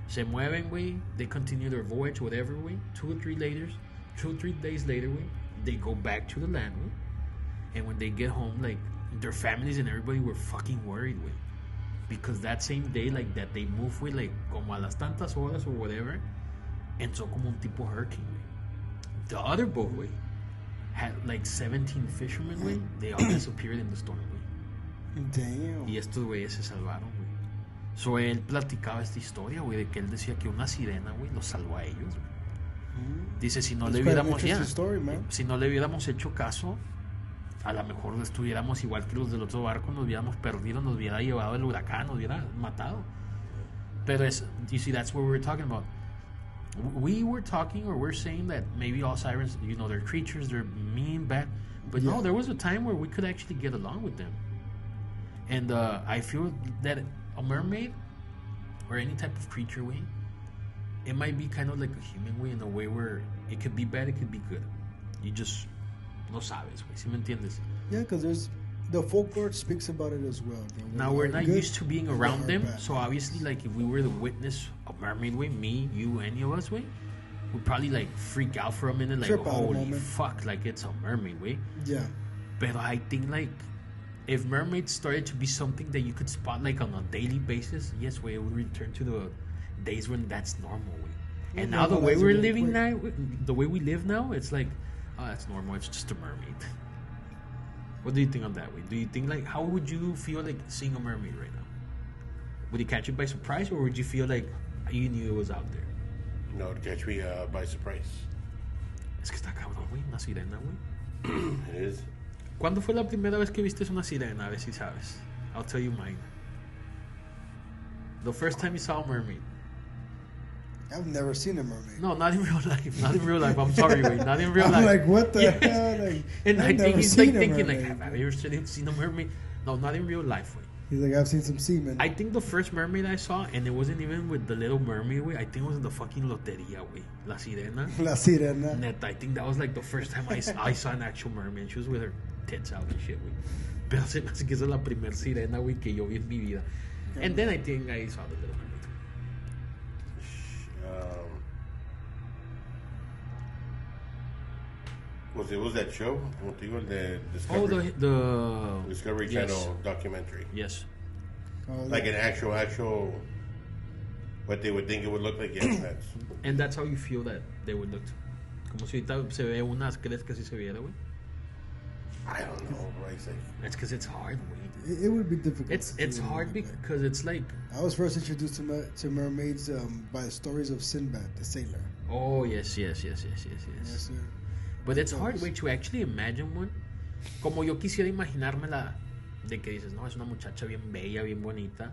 Se mueven, They continue their voyage, whatever, 2 or 3 days later, they go back to the land, And when they get home, like, their families and everybody were fucking worried, because that same day, like, that they moved, like, como a las tantas horas or whatever, entró como un tipo hurricane, The other boat, had like 17 fishermen, They all disappeared in the storm, Damn. Y estos güeyes se salvaron, So él platicaba esta historia, de que él decía que una sirena, los salvó a ellos, Dice, si no le hubiéramos hecho caso, a lo mejor estuviéramos igual que los del otro barco, nos hubiéramos perdido, nos hubiera llevado el huracán, nos hubiera matado. Pero you see, that's what we were talking about. We were talking, or we're saying that maybe all sirens, they're creatures, they're mean, bad. But no, there was a time where we could actually get along with them. And I feel that a mermaid, or any type of creature way, it might be kind of like a human way, in a way where it could be bad, it could be good. You just no sabes, güey. ¿Sí me entiendes? Yeah, because the folklore speaks about it as well. Now we're not used to being around them, so obviously, like, if we were to witness a mermaid way, me, you, any of us way, we'd probably like freak out for a minute, like, holy fuck, like it's a mermaid way. Yeah. But I think, like, if mermaids started to be something that you could spot like on a daily basis, yes, way it would return to the days when that's normal way. And now the way we're living now, the way we live now, it's like, oh, that's normal. It's just a mermaid. What do you think on that way? Do you think, like, how would you feel like seeing a mermaid right now? Would it catch you by surprise, or would you feel like you knew it was out there? No, it'd catch me by surprise. Es que está cabrón, güey. Una sirena, güey. It is. ¿Cuándo fue la primera vez que viste una sirena? A ver si sabes. I'll tell you mine. The first time you saw a mermaid. I've never seen a mermaid. No, not in real life. Not in real life. I'm sorry, wait. Not in real I'm life. like, what the hell? Like, and I I've think never he's like seen a thinking, like, mermaid. have you ever seen a mermaid? No, not in real life, wait. He's like, I've seen some semen. I think the first mermaid I saw, and it wasn't even with the Little Mermaid, way. I think it was in the fucking Loteria, way. La Sirena. La Sirena. Neta, I think that was like the first time I saw an actual mermaid. She was with her tits out and shit, way. Pero se me hace que esa es la primer sirena, güey, que yo vi en mi vida. And then I think I saw the Little Mermaid. Was that show? The Discovery, Oh, the Discovery Channel documentary. Yes. Like an actual, what they would think it would look like. Yes, that's. And that's how you feel that they would look. Como si ahorita se ve unas, ¿crees que así se viera, güey? I don't know. It's because it's hard, güey. It would be difficult. It's hard because it's like. I was first introduced to mermaids by stories of Sinbad, the sailor. Oh, yes. Yes, sir. But it's hard, güey, to actually imagine one. Como yo quisiera imaginármela, de que dices, no, es una muchacha bien bella, bien bonita,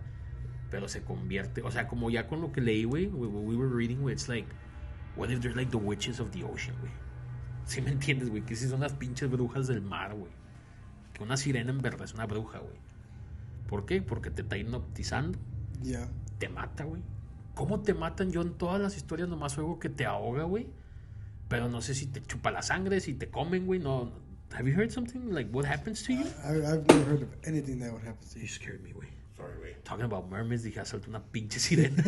pero se convierte. O sea, como ya con lo que leí, güey, we were reading, güey, it's like, what if they're like the witches of the ocean, güey? ¿Sí me entiendes, güey? Que si son las pinches brujas del mar, güey. Que una sirena en verdad es una bruja, güey. ¿Por qué? Porque te está hipnotizando. Yeah. Te mata, güey. ¿Cómo te matan? Yo en todas las historias nomás oigo que te ahoga, güey. Pero no sé si te chupa la sangre, si te comen, güey. No. Have you heard something? Like, what happens to you? I've never heard of anything that would happen to you. You scared me, güey. Sorry, güey. Talking about mermaids, dije, salta una pinche sirena.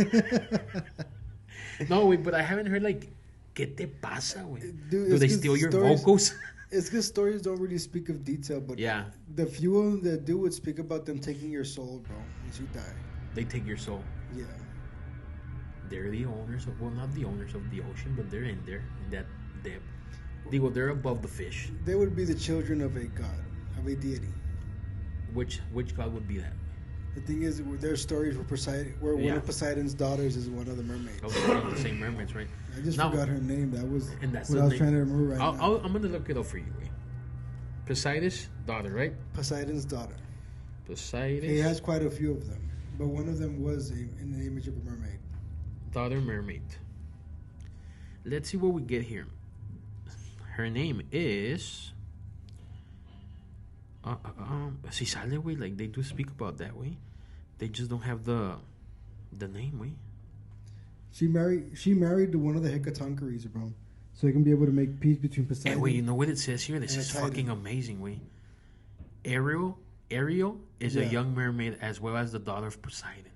No, güey, but I haven't heard, like, ¿qué te pasa, güey? Do they steal your vocals? It's because stories don't really speak of detail, but yeah, the few of them that do would speak about them taking your soul, bro, once you die. They take your soul. Yeah. They're the owners of, well, not the owners of the ocean, but they're in there, in that depth. Digo, they're above the fish. They would be the children of a god, of a deity. Which god would be that? The thing is, there are stories where one of Poseidon's daughters is one of the mermaids. Oh, the same mermaids, right? I just forgot her name. That was and that's what I was trying to remember now. I'm going to look it up for you. Wait. Poseidon's daughter, right? Poseidon's daughter. Poseidon. He has quite a few of them, but one of them was in the image of a mermaid. Daughter mermaid. Let's see what we get here. Her name is... Si sale, way, like they do speak about that way. They just don't have the name, way. She married to one of the Hecatoncheires, bro. So he can be able to make peace between Poseidon. Hey, wait, you know what it says here? This is fucking amazing, way. Ariel is a young mermaid as well as the daughter of Poseidon.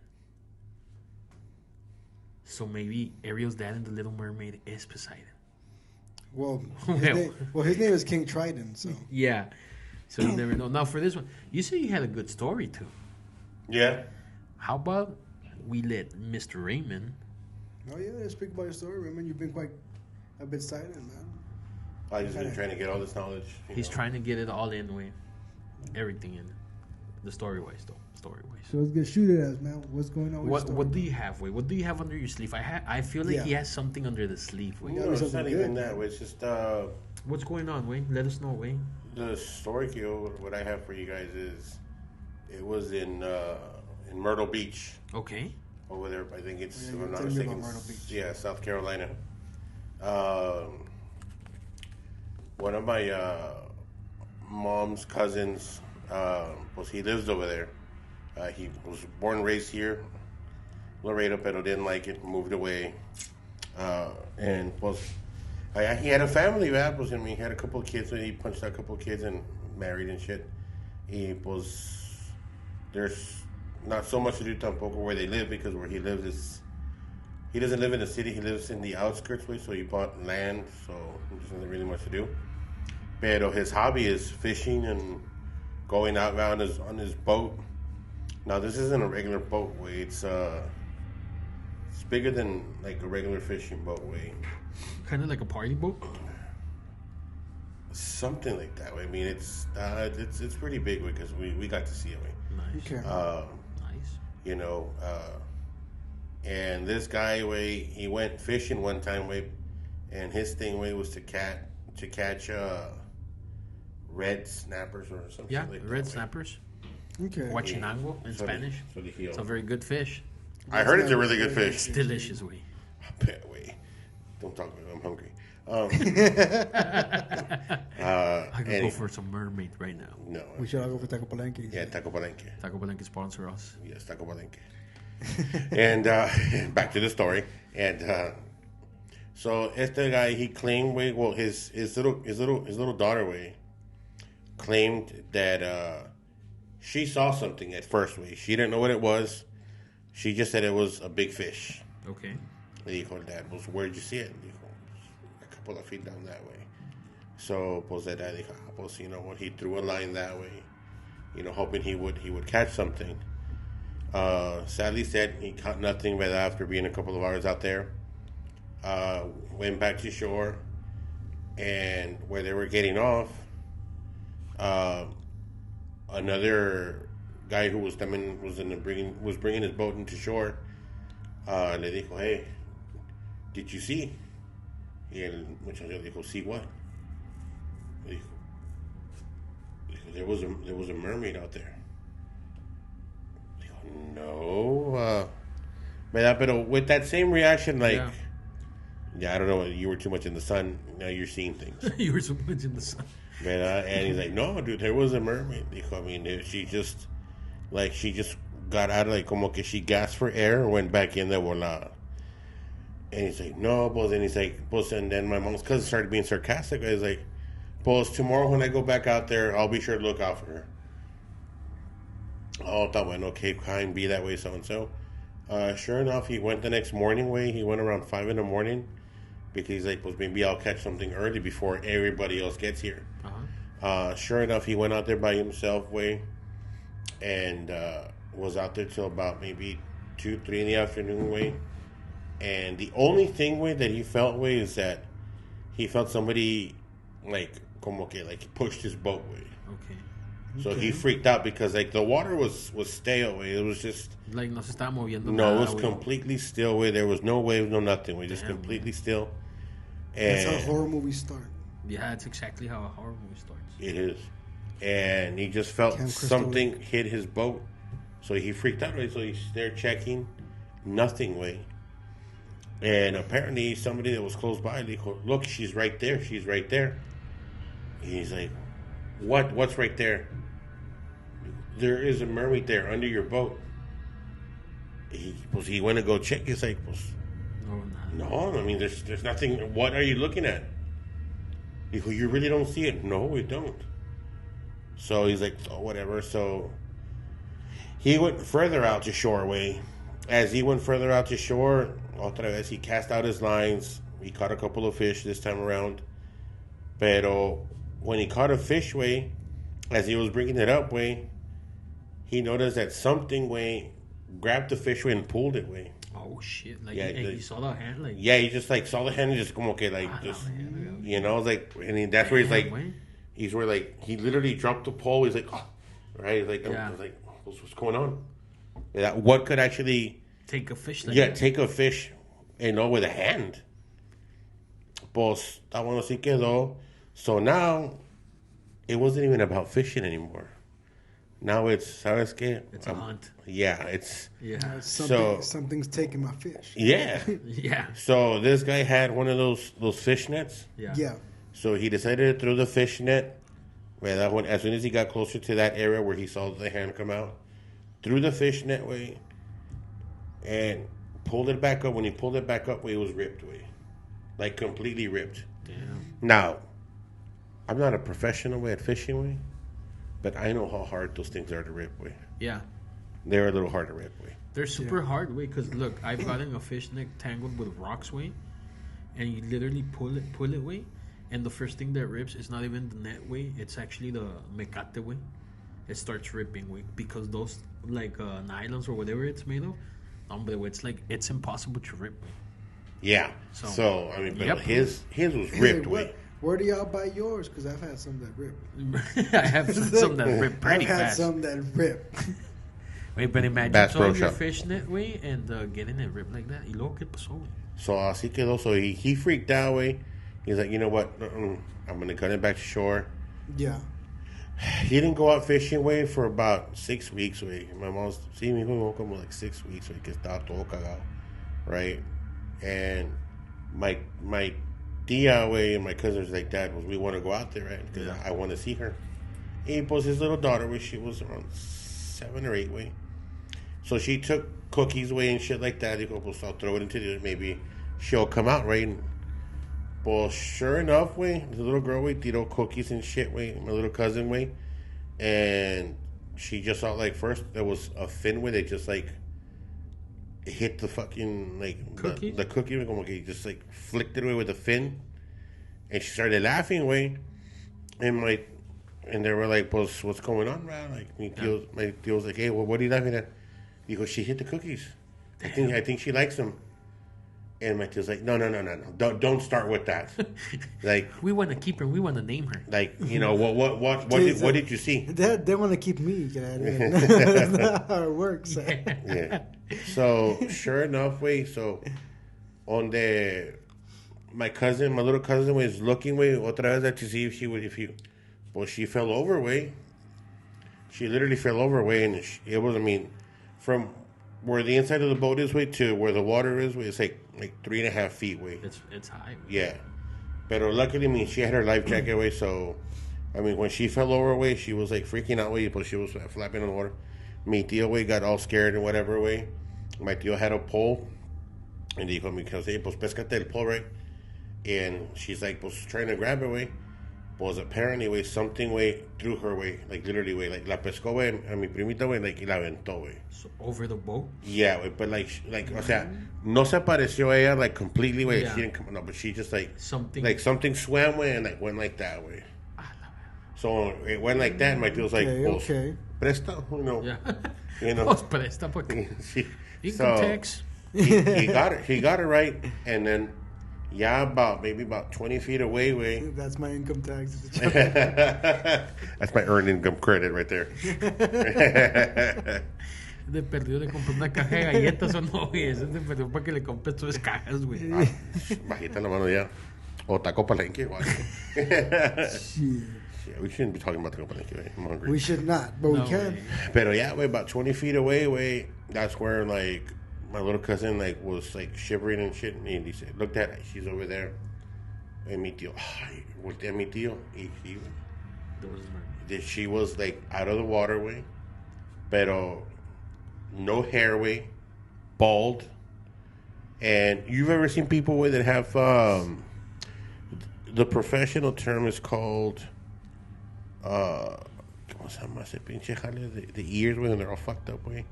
So maybe Ariel's dad in the Little Mermaid is Poseidon. Well, his name is King Triton, so. Yeah. So you never know. Now, for this one, you said you had a good story, too. Yeah. How about we let Mr. Raymond... Oh, yeah, speak about your story, Raymond. You've been quite a bit silent, man. I've just been trying to get all this knowledge. He's trying to get it all in, way. Everything in. The story-wise, though. Story-wise. So let's get shoot at us, man. What's going on with What do you have, way? What do you have under your sleeve? I feel like he has something under the sleeve, way. No, it's not even that way. It's just... What's going on, way? Let us know, way. The story, what I have for you guys is... It was in Myrtle Beach. Okay. over there. I think it's, Yeah, if you I'm not told me mistaken, about Myrtle Beach. yeah, South Carolina. One of my mom's cousins, he lives over there. He was born and raised here, Laredo, pero didn't like it, moved away. And he had a family, right? He had a couple of kids, he punched out a couple of kids and married and shit. There's not so much to do tampoco where they live, because where he lives is, he doesn't live in the city, he lives in the outskirts way, so he bought land, so there's nothing really much to do. Pero his hobby is fishing and going out around on his boat. Now this isn't a regular boat way, it's bigger than like a regular fishing boat way. Kind of like a party boat? Something like that way. I mean, it's pretty big because we got to see it way. Nice. Okay. Nice. You know, and this guy way, he went fishing one time way, and his thing way was to catch red snappers or something. Yeah, like red that, snappers. Okay. Huachinango in Spanish. It's a very good fish. I heard it's a really good It's fish. delicious, way. Wait, don't talk about it. I'm hungry. I could go for some mermaid right now. No. We should all go for Taco Palenque. Yeah, Taco Palenque. Taco Palenque sponsor us. Yes, Taco Palenque. And back to the story. And so este guy, he claimed, way, well, his little daughter, way, claimed that she saw something at first, way. She didn't know what it was. She just said it was a big fish. Okay. Le dijo, Dad, pues, where'd you see it? Dijo, a couple of feet down that way. So, pues, the dad dijo, pues, you know what? He threw a line that way, you know, hoping he would catch something. Sadly said he caught nothing, but after being a couple of hours out there, went back to shore, and where they were getting off, another guy who was bringing his boat into shore, le dijo, hey, did you see? Y el muchacho dijo, see what? Le dijo, there was a mermaid out there. Le dijo, no. ¿Verdad? Pero with that same reaction, like, yeah, I don't know, you were too much in the sun, now you're seeing things. You were so much in the sun. ¿Verdad? And he's like, no, dude, there was a mermaid. Dijo, I mean, she just got out, like, como que she gasped for air and went back in de volada. And he's like, no, pues, and he's like, pues, and then my mom's cousin started being sarcastic. I was like, pues, tomorrow when I go back out there, I'll be sure to look out for her. Oh, está bueno, okay, fine, be that way, so-and-so. Sure enough, he went the next morning way. He went around 5 in the morning because he's like, pues, maybe I'll catch something early before everybody else gets here. Sure enough, he went out there by himself way and was out there till about maybe 2-3 in the afternoon way. And the only thing way that he felt way is that he felt somebody like como que like pushed his boat way. Okay. So he freaked out because like the water was stale way. It was just like no se estaba moviendo no, nada, it was güey. completely still way. There was no waves, no nothing. We just completely still. And That's how horror movies start. Yeah, it's exactly how a horror movie starts. it is. And he just felt Camp Crystal something Lake. hit his boat. So he freaked out, right? So he's there checking, nothing way. And apparently somebody that was close by, they go, look, she's right there. She's right there. And he's like, what? What's right there? There is a mermaid there under your boat. He went to go check. He's like, no, I mean, there's nothing. What are you looking at? He goes, you really don't see it? No, we don't. So he's like, oh, whatever. So he went further out to shore way. As he went further out to shore, otra vez, he cast out his lines. He caught a couple of fish this time around. Pero when he caught a fish way, as he was bringing it up way, he noticed that something way grabbed the fish way and pulled it way. Oh shit! Like, Yeah, he saw the hand, like Yeah, he just like saw the hand and just como que like just you know, like, and that's where he's like, he's where like he literally dropped the pole. He's like, oh, right? He's like, I was like, what's going on? That what could actually take a fish? Like take a fish, you know, with a hand. Pues that one sí quedó. So now it wasn't even about fishing anymore. Now it's, ¿sabes qué? It's a hunt. Yeah, it's... Yeah. Something's taking my fish. Yeah. Yeah. So this guy had one of those fish nets. Yeah. Yeah. So he decided to throw the fish net. That one, as soon as he got closer to that area where he saw the hand come out, threw the fish net way, and pulled it back up. When he pulled it back up, it was ripped way, like completely ripped. Damn. Now, I'm not a professional way at fishing way, but I know how hard those things are to rip way. Yeah. They're a little hard to rip way. They're super hard way because look, I've gotten a fish net tangled with rocks way, and you literally pull it way, and the first thing that rips is not even the net way; it's actually the mecate way. It starts ripping way because those like nylons or whatever it's made of, it's like it's impossible to rip way. Yeah. So I mean, but his was ripped way. Where do y'all buy yours? Because I've had some that rip. I have some that rip pretty I've had fast. some that rip. Wait, but imagine Bass Pro throwing your Shop. fish net way and getting it ripped like that. Y luego qué pasó, güey? So así quedó. So he freaked out way. He's like, you know what? I'm gonna cut it back to shore. Yeah. He didn't go out fishing way for about 6 weeks way. My mom's see me como like 6 weeks way que estaba todo cagado, right? And my tia way and my cousins like, Dad, we want to go out there, right? Because I want to see her. And pues his little daughter way, she was around 7 or 8 way. So she took cookies way and shit like that. Dijo, pues I'll throw it into the, maybe she'll come out, right? And, well, sure enough, way, the little girl way tiró cookies and shit, way, my little cousin way, and she just saw like first there was a fin way that just like hit the fucking like Cookie? the cookie, como que just like flicked it away with the fin, and she started laughing way, and they were like, pues what's going on, man? Like my tío was like, hey, well, what are you laughing at? Because she hit the cookies. I think she likes them. And my tio's like, no, don't start with that. Like, We want to keep her. We want to name her. like you know what did you see? They want to keep me. That's not how it works. Yeah. So sure enough, way. So on my little cousin was looking way otra vez to see if you, well, she fell over way. She literally fell over way, and it was, I mean, from where the inside of the boat is way to where the water is way, it's like 3.5 feet way. It's high. Yeah. But luckily, I mean, she had her life jacket away, so, I mean, when she fell over away, she was, like, freaking out away, but she was flapping on the water. Mi tío, away, got all scared and whatever away. My tío had a pole, and dijo a mi cousin, pues, pescate el pole, right? And she's, like, pues, trying to grab it away. Pues, apparently, way, something, way, threw her way, like, literally, way, like, la pescó, way, a mi primita, way, like, y la aventó, way. So over the boat? Yeah, way, but, like, o sea, no se apareció ella, like, completely, way. Yeah. She didn't come, no, but she just, like, Something swam, way, and, like, went like that, way. So, it went like that, and my tío was like, pues, Okay. presta, you know. Yeah. You know. Pues presta porque income tax. he got it right, and then maybe about 20 feet away, way. That's my income tax. That's my earned income credit right there. De perdido le compré una caja de galletas o no, güey. Ese de perdido para que le compres 3 cajas, güey. Bajita la mano ya. O taco palenque, igual. Shit. Yeah, we shouldn't be talking about taco palenque, way. I'm hungry. We should not, but we can. Pero yeah, way, about 20 feet away, way. That's where, like, my little cousin, like, was, like, shivering and shit. And he said, looked at her. She's over there. And mi tío, volteé a mi tío. She was, like, out of the waterway. Pero no hair, way. Bald. And you've ever seen people, way, that have, the professional term is called, ¿cómo se llama ese pinche jale? The ears, way, and they're all fucked up, way.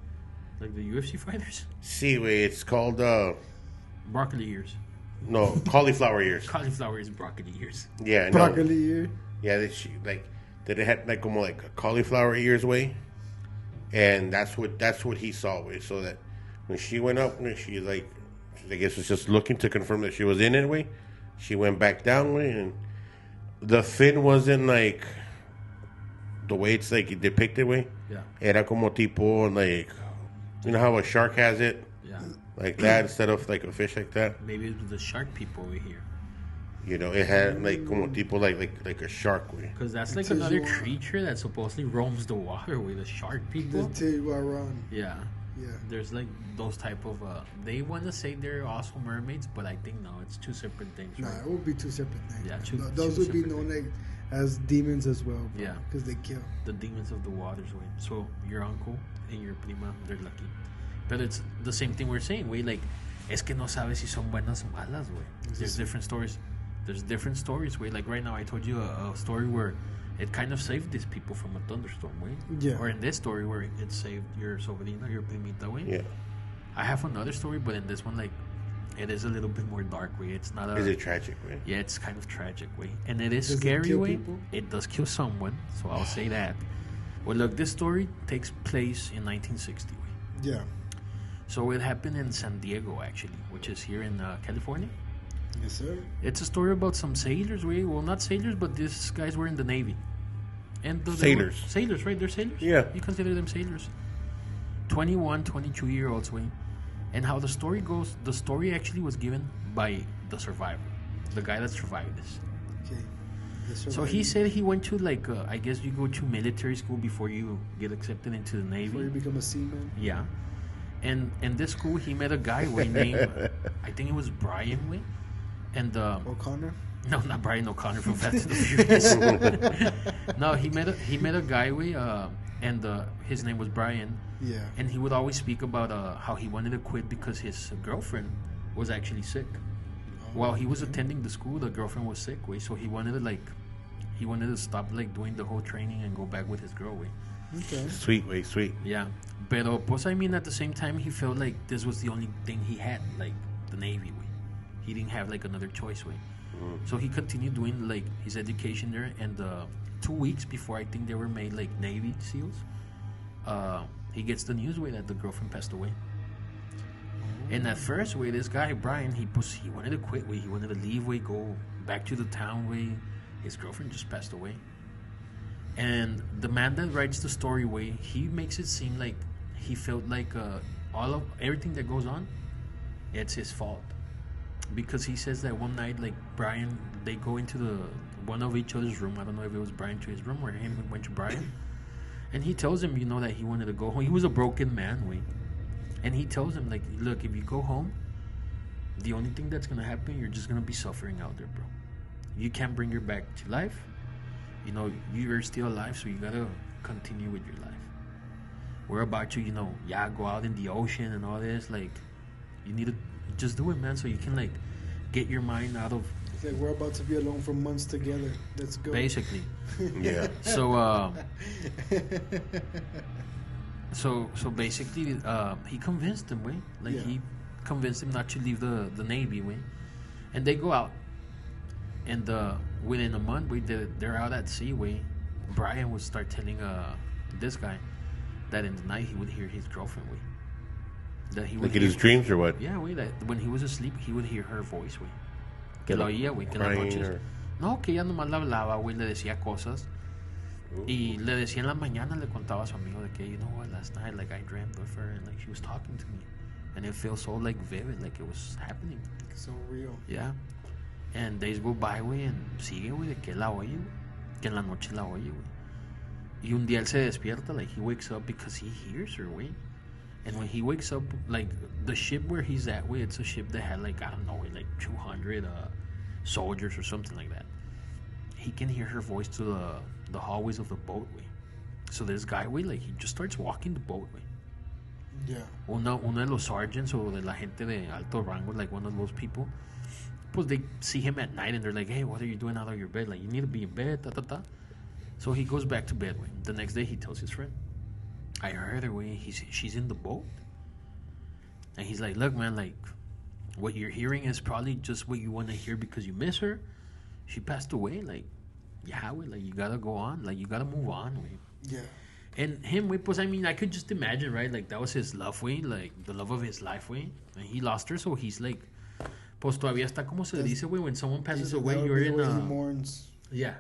Like the UFC fighters? Sí, way, it's called, Broccoli ears. no, cauliflower ears. Cauliflower is broccoli ears. Yeah, no. Broccoli ear. Yeah, they had, like, como, like, cauliflower ears, way. And that's what he saw, way. So that when she went up, she, like, I guess was just looking to confirm that she was in it, way. She went back down, way, and the fin wasn't, like, the way it's, like, depicted, way. Yeah. Era como tipo, like, you know how a shark has it? Yeah. Like that, instead of, like, a fish like that? Maybe it was the shark people over here. You know, it had like como tipo like a shark way. Because that's like It says another you are- creature that supposedly roams the water with the shark people. They tell you are wrong. Yeah. Yeah. There's like those type of they want to say they're also mermaids, but I think no, it's two separate things. Nah, Right? it would be two separate things. Yeah, man. two Those would be separate known as demons as well. Yeah. Because they kill. The demons of the waters, way. So your uncle and your prima, they're lucky. But it's the same thing we're saying, way. Like, es que no sabes si son buenas o malas, way. There's different stories. There's different stories, way. Like right now, I told you a story where it kind of saved these people from a thunderstorm, way. Yeah. Or in this story where it saved your sobrina, your primita, way. Yeah. I have another story, but in this one, like, it is a little bit more dark, way. It's not a. Is it tragic, man? Yeah, it's kind of tragic, way. And it is Does it scary, kill way. people? It does kill someone, so I'll say that. Well, look, this story takes place in 1960, way. Yeah. So it happened in San Diego, actually, which is here in California. Yes, sir. It's a story about some sailors, way. Well, not sailors, but these guys were in the Navy. And Sailors. Sailors, right? They're sailors? Yeah. You consider them sailors. 21, 22-year-olds, way. And how the story goes, the story actually was given by the survivor, the guy that survived this. Okay. The So he said he went to, like, I guess you go to military school before you get accepted into the Navy. Before you become a seaman. Yeah. And in this school, he met a guy way named, I think it was Brian way. And, O'Connor. no, not Brian O'Connor from Fast and the Furious. No, he met a guy way, and his name was Brian. Yeah. And he would always speak about how he wanted to quit because his girlfriend was actually sick. While he was attending the school, the girlfriend was sick, way. So he wanted to stop like doing the whole training and go back with his girl, way. Okay. Sweet, way, sweet. Yeah, pero pues I mean at the same time he felt like this was the only thing he had, like the Navy, way. He didn't have like another choice, way. So he continued doing like his education there, and 2 weeks before I think they were made like Navy SEALs, he gets the news way that the girlfriend passed away. And at first, way, this guy Brian, he wanted to quit, way. He wanted to leave, way, go back to the town, way. His girlfriend just passed away. And the man that writes the story, way, he makes it seem like he felt like everything that goes on, it's his fault. Because he says that one night, like Brian, they go into one of each other's room. I don't know if it was Brian to his room or him went to Brian. And he tells him, that he wanted to go home. He was a broken man, way. And he tells him, like, look, if you go home, the only thing that's going to happen, you're just going to be suffering out there, bro. You can't bring her back to life. You're still alive, so you got to continue with your life. We're about to, go out in the ocean and all this. Like, you need to just do it, man, so you can, like, get your mind out of... It's like we're about to be alone for months together. Let's go. Basically. Yeah. So, So basically, he convinced him, way. Like, Yeah. he convinced him not to leave the Navy, way. And they go out. And within a month, way, they're out at sea, way. Brian would start telling this guy that in the night he would hear his girlfriend, way. That he would Like in his dreams or what? Yeah, way. That when he was asleep, he would hear her voice, way. Que la oía, güey, que en las Crying noches. or- No, que ella nomás le hablaba, güey, le decía cosas. Y le decía en la mañana, le contaba a su amigo de que, what, last night, like, I dreamt of her and, like, she was talking to me. And it feels so, like, vivid, like it was happening. So real. Yeah. And days go by, güey, and sigue, güey, de que la oye, güey. Que en la noche la oye, güey. Y un día él se despierta, like, he wakes up because he hears her, güey. And when he wakes up, like, the ship where he's at, güey, it's a ship that had, like, I don't know, güey, like 200 soldiers or something like that. He can hear her voice to the hallways of the boat, güey. So this guy, güey, like, he just starts walking the boat, güey. Yeah. Uno de los sergeants o de la gente de alto rango, like one of those people, pues they see him at night and they're like, hey, what are you doing out of your bed? Like, you need to be in bed, ta ta ta. So he goes back to bed, güey. The next day he tells his friend, I heard her, güey, she's in the boat. And he's like, look, man, like, what you're hearing is probably just what you want to hear because you miss her. She passed away, like, yeah, güey, like, you gotta go on, like, you gotta move on, güey. Yeah. And him, güey, pues, I mean, I could just imagine, right? Like, that was his love, güey, like, the love of his life, güey. And he lost her, so he's like, pues, todavía está como se dice, güey, when someone passes away, That would you're be the in way a... he mourns. Yeah.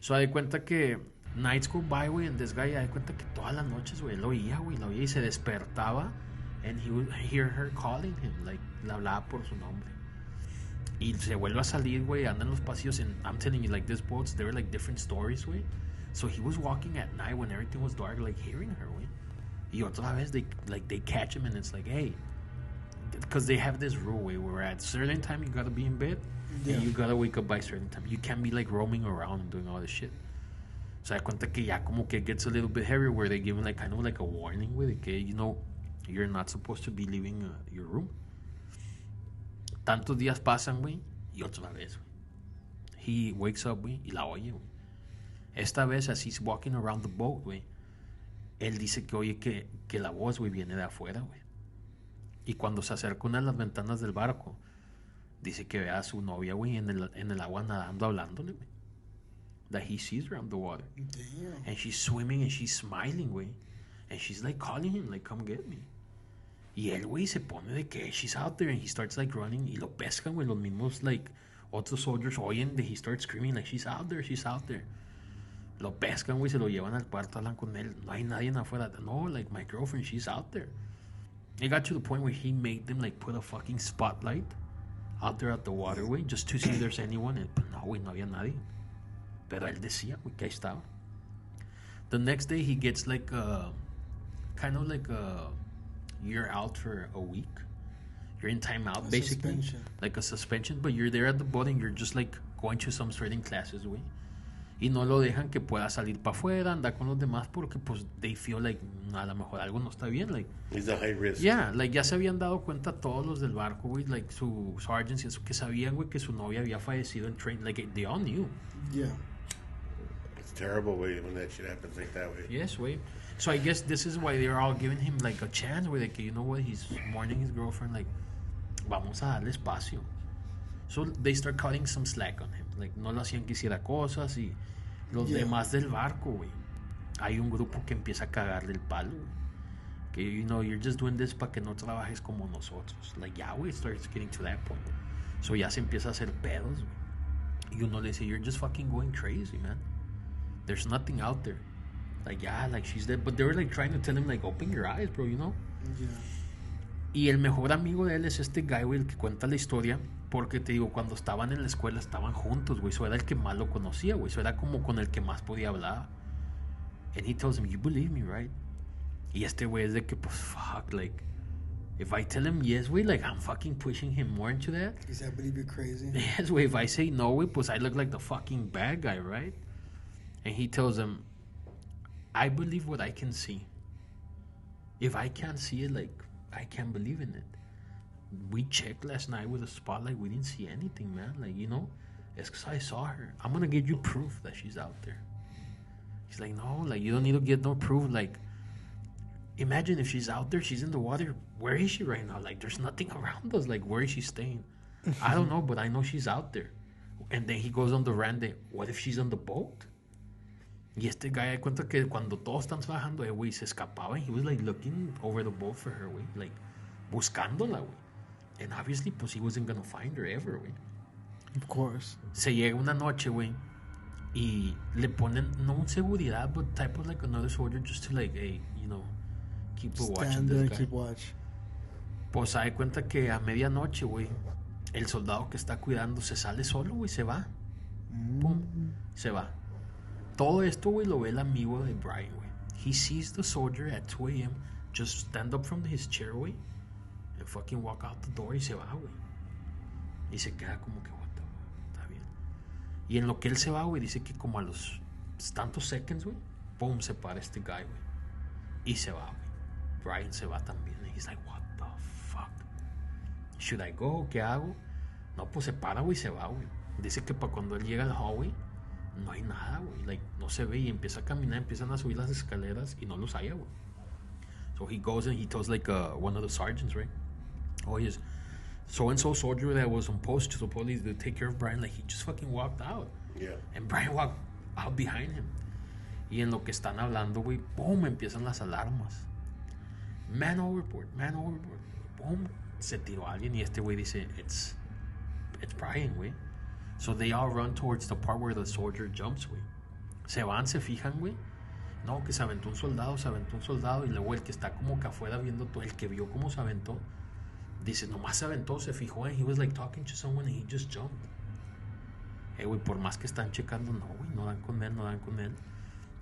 So, da de cuenta que nights go by, güey, and this guy, da de cuenta que todas las noches, güey, lo oía, y se despertaba, and he would hear her calling him, like, la hablaba por su nombre. Y se vuelve a salir, güey, anda en los pasillos, and I'm telling you, like, these boats, they were, like, different stories, güey. So he was walking at night when everything was dark, like, hearing her, güey. Y otra vez, they catch him, and it's like, hey, because they have this rule, güey, where at certain time you gotta be in bed, and you gotta wake up by certain time. You can't be, like, roaming around and doing all this shit. So I cuenta que ya como que it gets a little bit heavier, where they give him, like, kind of like a warning, güey, de que, you know, you're not supposed to be leaving your room. Tantos días pasan, güey, y otra vez, güey. He wakes up, güey, y la oye, güey. Esta vez, as he's walking around the boat, güey, él dice que oye que la voz, güey, viene de afuera, güey. Y cuando se acerca a una de las ventanas del barco, dice que ve a su novia, güey, en el agua nadando, hablándole, güey. That he sees her underwater. Damn. And she's swimming and she's smiling, güey. And she's, like, calling him, like, come get me. Y él, güey, se pone de que she's out there, and he starts, like, running, y lo pescan, güey, los mismos, like, otros soldiers oyen de he starts screaming, like, she's out there, she's out there. Lo pescan, güey, se lo llevan al cuarto, hablan con él, no hay nadie afuera. No, like, my girlfriend, she's out there. It got to the point where he made them, like, put a fucking spotlight out there at the waterway just to see if there's anyone, and no, güey, no había nadie. Pero él decía, güey, que ahí estaba. The next day, he gets, like, kind of like a... You're out for a week. You're in timeout, basically. Suspension. Like a suspension, but you're there at the boat and you're just, like, going to some certain classes, güey. Y no lo dejan que pueda salir para afuera, andar con los demás, porque, pues, they feel like, a lo mejor algo no está bien, like... He's a high risk. Yeah, like, ya se habían dado cuenta todos los del barco, güey, like, su sergeants y eso, que sabían, güey, que su novia había fallecido en train, like, they all knew. Yeah. It's terrible, way when that shit happens like that way. Yes, güey. So I guess this is why they're all giving him, like, a chance, güey, de que, you know what, he's mourning his girlfriend, like, vamos a darle espacio. So they start cutting some slack on him. Like, no lo hacían que hiciera cosas, y los demás del barco, güey. Hay un grupo que empieza a cagarle el palo, güey. Que, you know, you're just doing this para que no trabajes como nosotros. Like, yeah, güey, it starts getting to that point. So ya se empieza a hacer pedos, güey. Y uno le dice, you're just fucking going crazy, man. There's nothing out there. Like, yeah, like, she's dead. But they were, like, trying to tell him, like, open your eyes, bro, you know? Yeah. Y el mejor amigo de él es este guy, güey, el que cuenta la historia. Porque te digo, cuando estaban en la escuela estaban juntos, güey. Eso era el que más lo conocía, güey. Eso era como con el que más podía hablar. And he tells him, you believe me, right? Y este güey es de que, pues, fuck, like, if I tell him yes, güey, like, I'm fucking pushing him more into that. He said, I believe you're crazy. Yes, güey, if I say no, güey, pues I look like the fucking bad guy, right? And he tells him, I believe what I can see. If I can't see it, like, I can't believe in it. We checked last night with a spotlight. We didn't see anything, man. Like, you know, it's because I saw her. I'm going to give you proof that she's out there. He's like, no, like, you don't need to get no proof. Like, imagine if she's out there, she's in the water. Where is she right now? Like, there's nothing around us. Like, where is she staying? I don't know, but I know she's out there. And then he goes on the rant de, what if she's on the boat? Y este guy da cuenta que cuando todos están trabajando, güey, se escapaba. And he was, like, looking over the boat for her, güey. Like, buscándola, güey. And obviously, pues, he wasn't gonna find her ever, güey. Of course. Se llega una noche, güey, y le ponen, no un seguridad, but type of, like, another soldier just to, like, hey, you know, keep a watch on Stand this there, guy. keep watch. Pues, se da cuenta que a medianoche, güey, el soldado que está cuidando se sale solo, güey, se va. Pum, se va. Todo esto, güey, lo ve el amigo de Brian, güey. He sees the soldier at 2 a.m. just stand up from his chair, güey, and fucking walk out the door y se va, güey. Y se queda como que, what the fuck, está bien. Y en lo que él se va, güey, dice que como a los tantos seconds, güey, pum, se para este guy, güey. Y se va, güey. Brian se va también. And he's like, what the fuck? Should I go? ¿Qué hago? No, pues se para, güey, y se va, güey. Dice que para cuando él llega al hallway, no hay nada, güey. Like, no se ve y empieza a caminar, empiezan a subir las escaleras y no los halla, güey. So he goes and he tells, like, one of the sergeants, right? Oh, yes. So-and-so soldier that was supposed to take care of Brian, like, he just fucking walked out. Yeah. And Brian walked out behind him. Y en lo que están hablando, güey, boom, empiezan las alarmas. Man overboard. Boom, se tiró alguien y este güey dice, it's Brian, güey. So they all run towards the part where the soldier jumps, güey. Se van, se fijan, güey. No, que se aventó un soldado. Y luego el que está como que afuera viendo todo, el que vio cómo se aventó, Dice, nomás se aventó, se fijó, and he was like talking to someone and he just jumped. Güey, por más que están checando, no, güey, no dan con él.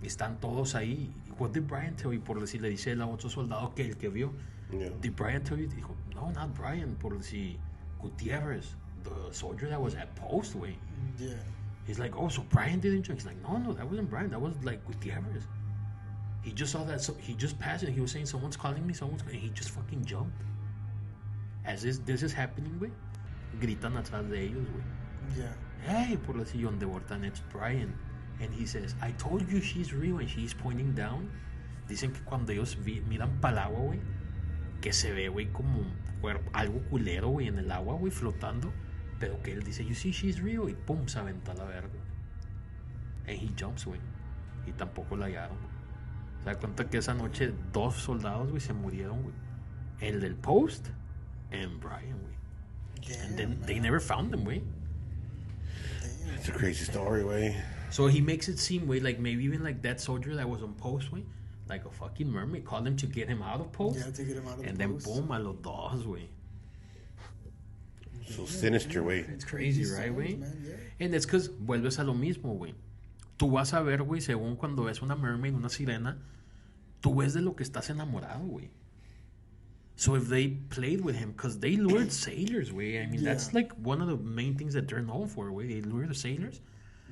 Están todos ahí. What did Brian tell you? Por decir, le dice el otro soldado que el que vio. Yeah. Did Brian tell you? Dijo, no, not Brian. Por decir, Gutierrez, the soldier that was at post, güey. Yeah. He's like, oh, so Brian didn't jump? He's like, no, that wasn't Brian. That was like Gutierrez. He just saw that, so he just passed it. He was saying, someone's calling me, and he just fucking jumped. As this is happening, güey, gritan atrás de ellos, güey. Yeah. Hey, por decir, donde voltan, it's Brian. And he says, I told you she's real, and she's pointing down. Dicen que cuando ellos miran para el agua, güey, que se ve, güey, como algo culero, güey, en el agua, güey, flotando. Pero que él dice, you see, she's real. Y pum, se aventa a la verga. And he jumps, güey. Y tampoco la hallaron, güey. Se da cuenta que esa noche 2 soldados, güey, se murieron, güey. El del post and Brian, güey. And then they never found them, güey. It's a crazy story, way. So he makes it seem, way like maybe even like that soldier that was on post, way, like a fucking mermaid called him to get him out of post. Yeah, to get him out of and post. then boom, a los dos, way. So sinister, way. It's crazy, right, way? Yeah. And it's because vuelves a lo mismo, güey. Tú vas a ver, güey, según cuando ves una mermaid, una sirena, tú ves de lo que estás enamorado, güey. So if they played with him, because they lured sailors, güey. I mean, that's like one of the main things that they're known for, güey. They lure the sailors.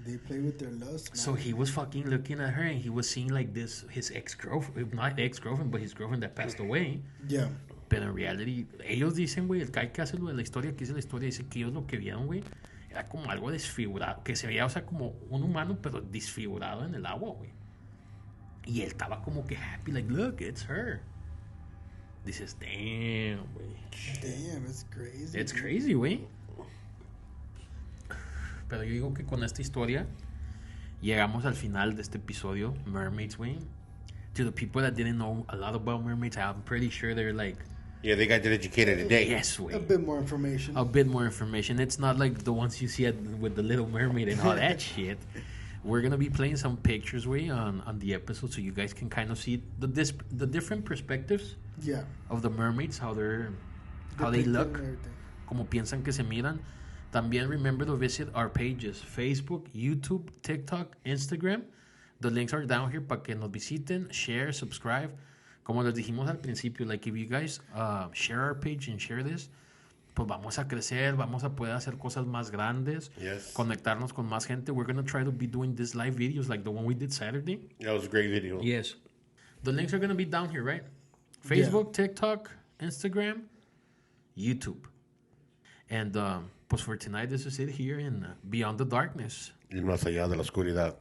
They play with their lust, man. So he was fucking looking at her and he was seeing like this, his ex-girlfriend, not ex-girlfriend, but his girlfriend that passed away. Yeah. Pero en reality, ellos dicen, güey, el guy que hace lo de la historia, que dice la historia, dice que ellos lo que vieron, güey, era como algo desfigurado, que se veía, o sea, como un humano, pero desfigurado en el agua, güey. Y él estaba como que happy, like, look, it's her. Dices, damn, güey. Damn, it's crazy. It's crazy, güey. Pero yo digo que con esta historia llegamos al final de este episodio, Mermaids, güey. To the people that didn't know a lot about mermaids, I'm pretty sure they're like... Yeah, they got educated today. Yes, güey. A bit more information. A bit more information. It's not like the ones you see with the Little Mermaid and all that shit. We're going to be playing some pictures, güey, on the episode so you guys can kind of see the different perspectives of the mermaids, how they look, como piensan que se miran. También remember to visit our pages, Facebook, YouTube, TikTok, Instagram. The links are down here para que nos visiten, share, subscribe. Como les dijimos al principio, like if you guys share our page and share this, pues vamos a crecer, vamos a poder hacer cosas más grandes, conectarnos con más gente. We're going to try to be doing these live videos like the one we did Saturday. That was a great video. Yes. The links are going to be down here, right? Facebook, TikTok, Instagram, YouTube. And pues for tonight, this is it here in Beyond the Darkness. Y más allá de la oscuridad.